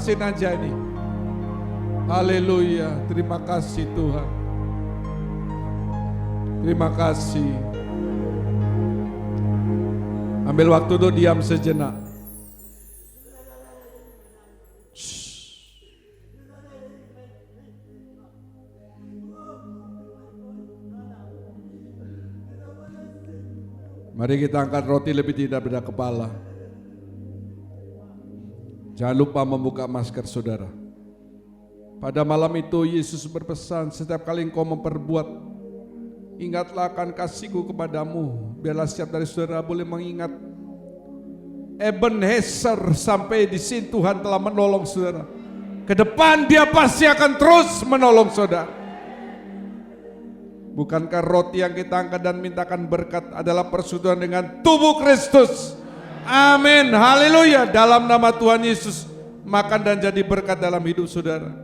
rasain aja ini. Haleluya. Terima kasih Tuhan. Terima kasih. Ambil waktu dulu, diam sejenak. Mari kita angkat roti lebih tidak beda kepala. Jangan lupa membuka masker saudara. Pada malam itu Yesus berpesan, setiap kali engkau memperbuat, ingatlah akan kasihku kepadamu. Biarlah setiap dari saudara boleh mengingat Ebenezer, sampai di sini Tuhan telah menolong saudara. Ke depan Dia pasti akan terus menolong saudara. Bukankah roti yang kita angkat dan mintakan berkat adalah persekutuan dengan tubuh Kristus? Amin, haleluya. Dalam nama Tuhan Yesus, makan dan jadi berkat dalam hidup saudara.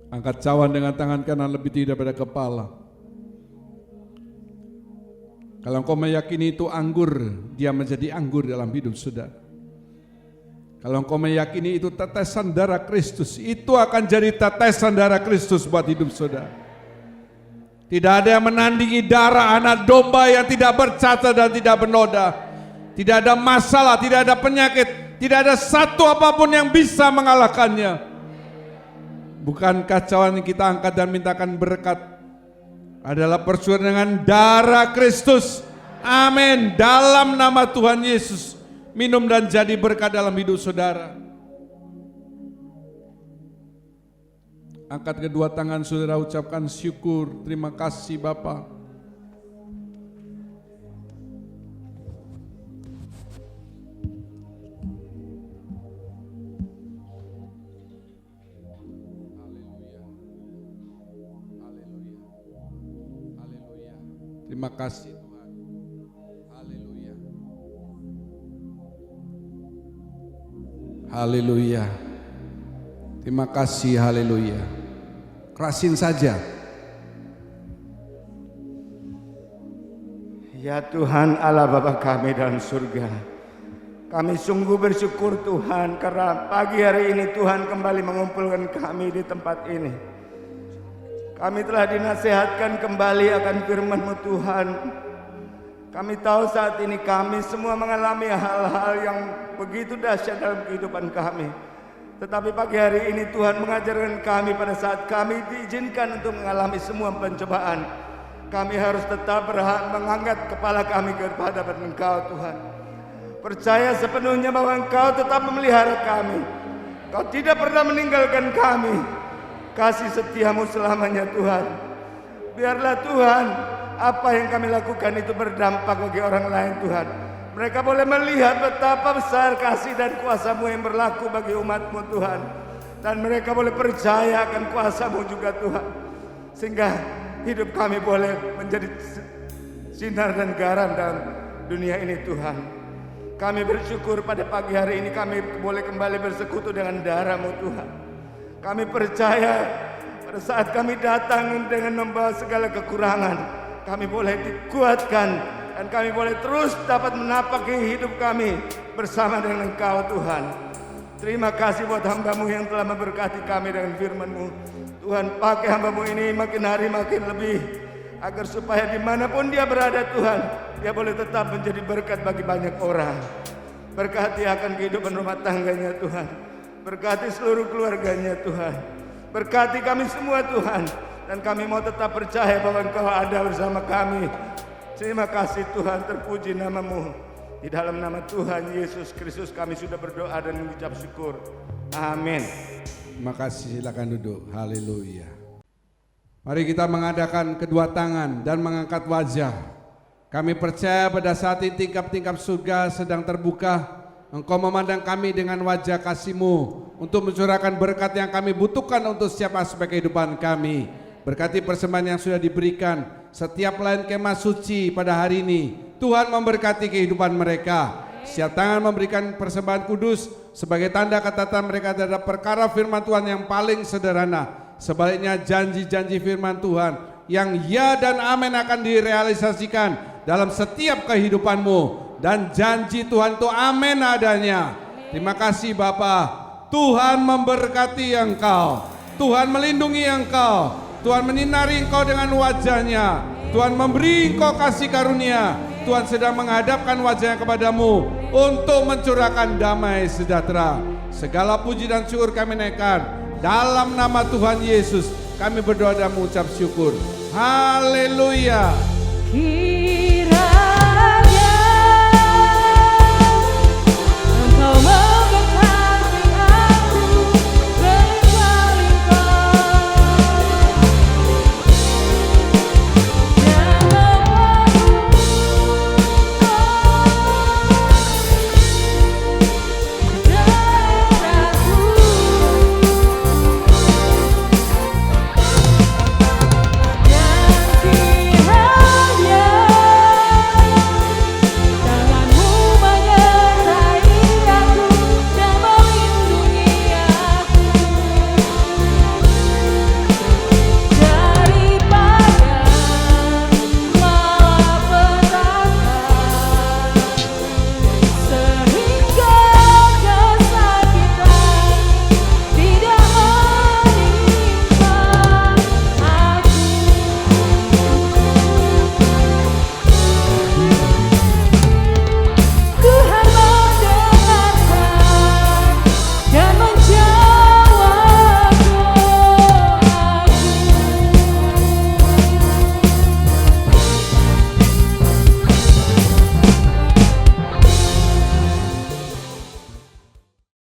Angkat cawan dengan tangan kanan lebih tidak pada kepala. Kalau engkau meyakini itu anggur, dia menjadi anggur dalam hidup saudara. Kalau engkau meyakini itu tetesan darah Kristus, itu akan jadi tetesan darah Kristus buat hidup saudara. Tidak ada yang menandingi darah anak domba yang tidak bercacat dan tidak bernoda. Tidak ada masalah, tidak ada penyakit, tidak ada satu apapun yang bisa mengalahkannya. Bukan kacauan yang kita angkat dan mintakan berkat adalah persoalan dengan darah Kristus. Amin. Dalam nama Tuhan Yesus, minum dan jadi berkat dalam hidup saudara. Angkat kedua tangan saudara, ucapkan syukur. Terima kasih Bapa. Terima kasih Tuhan. Haleluya. Haleluya. Terima kasih, haleluya. Kerasin saja.
Ya Tuhan Allah Bapa kami dalam surga, kami sungguh bersyukur Tuhan karena pagi hari ini Tuhan kembali mengumpulkan kami di tempat ini. Kami telah dinasihatkan kembali akan firman-Mu Tuhan. Kami tahu saat ini kami semua mengalami hal-hal yang begitu dahsyat dalam kehidupan kami. Tetapi pagi hari ini Tuhan mengajarkan kami pada saat kami diizinkan untuk mengalami semua pencobaan. Kami harus tetap mengangkat kepala kami kepada Engkau Tuhan. Percaya sepenuhnya bahwa Engkau tetap memelihara kami. Engkau tidak pernah meninggalkan kami. Kasih setiamu selamanya Tuhan. Biarlah Tuhan, apa yang kami lakukan itu berdampak bagi orang lain Tuhan. Mereka boleh melihat betapa besar kasih dan kuasa-Mu yang berlaku bagi umat-Mu Tuhan. Dan mereka boleh percaya akan kuasa-Mu juga Tuhan. Sehingga hidup kami boleh menjadi sinar dan garam dalam dunia ini Tuhan. Kami bersyukur pada pagi hari ini kami boleh kembali bersekutu dengan darah-Mu Tuhan. Kami percaya pada saat kami datang dengan membawa segala kekurangan, kami boleh dikuatkan dan kami boleh terus dapat menapaki hidup kami bersama dengan Engkau Tuhan. Terima kasih buat hamba-Mu yang telah memberkati kami dengan firman-Mu. Tuhan, pakai hamba-Mu ini makin hari makin lebih, agar supaya dimanapun dia berada Tuhan, dia boleh tetap menjadi berkat bagi banyak orang. Berkati akan kehidupan rumah tangganya Tuhan. Berkati seluruh keluarganya Tuhan. Berkati kami semua Tuhan. Dan kami mau tetap percaya bahwa Engkau ada bersama kami. Terima kasih Tuhan, terpuji nama-Mu. Di dalam nama Tuhan Yesus Kristus kami sudah berdoa dan mengucap syukur. Amin.
Terima kasih, silakan duduk. Haleluya. Mari kita mengadakan kedua tangan dan mengangkat wajah. Kami percaya pada saat ini tingkap-tingkap surga sedang terbuka. Engkau memandang kami dengan wajah kasih-Mu untuk mencurahkan berkat yang kami butuhkan untuk setiap aspek kehidupan kami. Berkati persembahan yang sudah diberikan, setiap pelayan kemah suci pada hari ini. Tuhan memberkati kehidupan mereka. Setiap tangan memberikan persembahan kudus sebagai tanda ketatan mereka terhadap perkara firman Tuhan yang paling sederhana. Sebaliknya janji-janji firman Tuhan yang ya dan amin akan direalisasikan dalam setiap kehidupanmu. Dan janji Tuhan itu amin adanya. Terima kasih Bapa. Tuhan memberkati engkau. Tuhan melindungi engkau. Tuhan menyinari engkau dengan wajahnya. Tuhan memberi engkau kasih karunia. Tuhan sedang menghadapkan wajahnya kepadamu untuk mencurahkan damai sejahtera. Segala puji dan syukur kami naikkan dalam nama Tuhan Yesus. Kami berdoa dan mengucap syukur. Haleluya.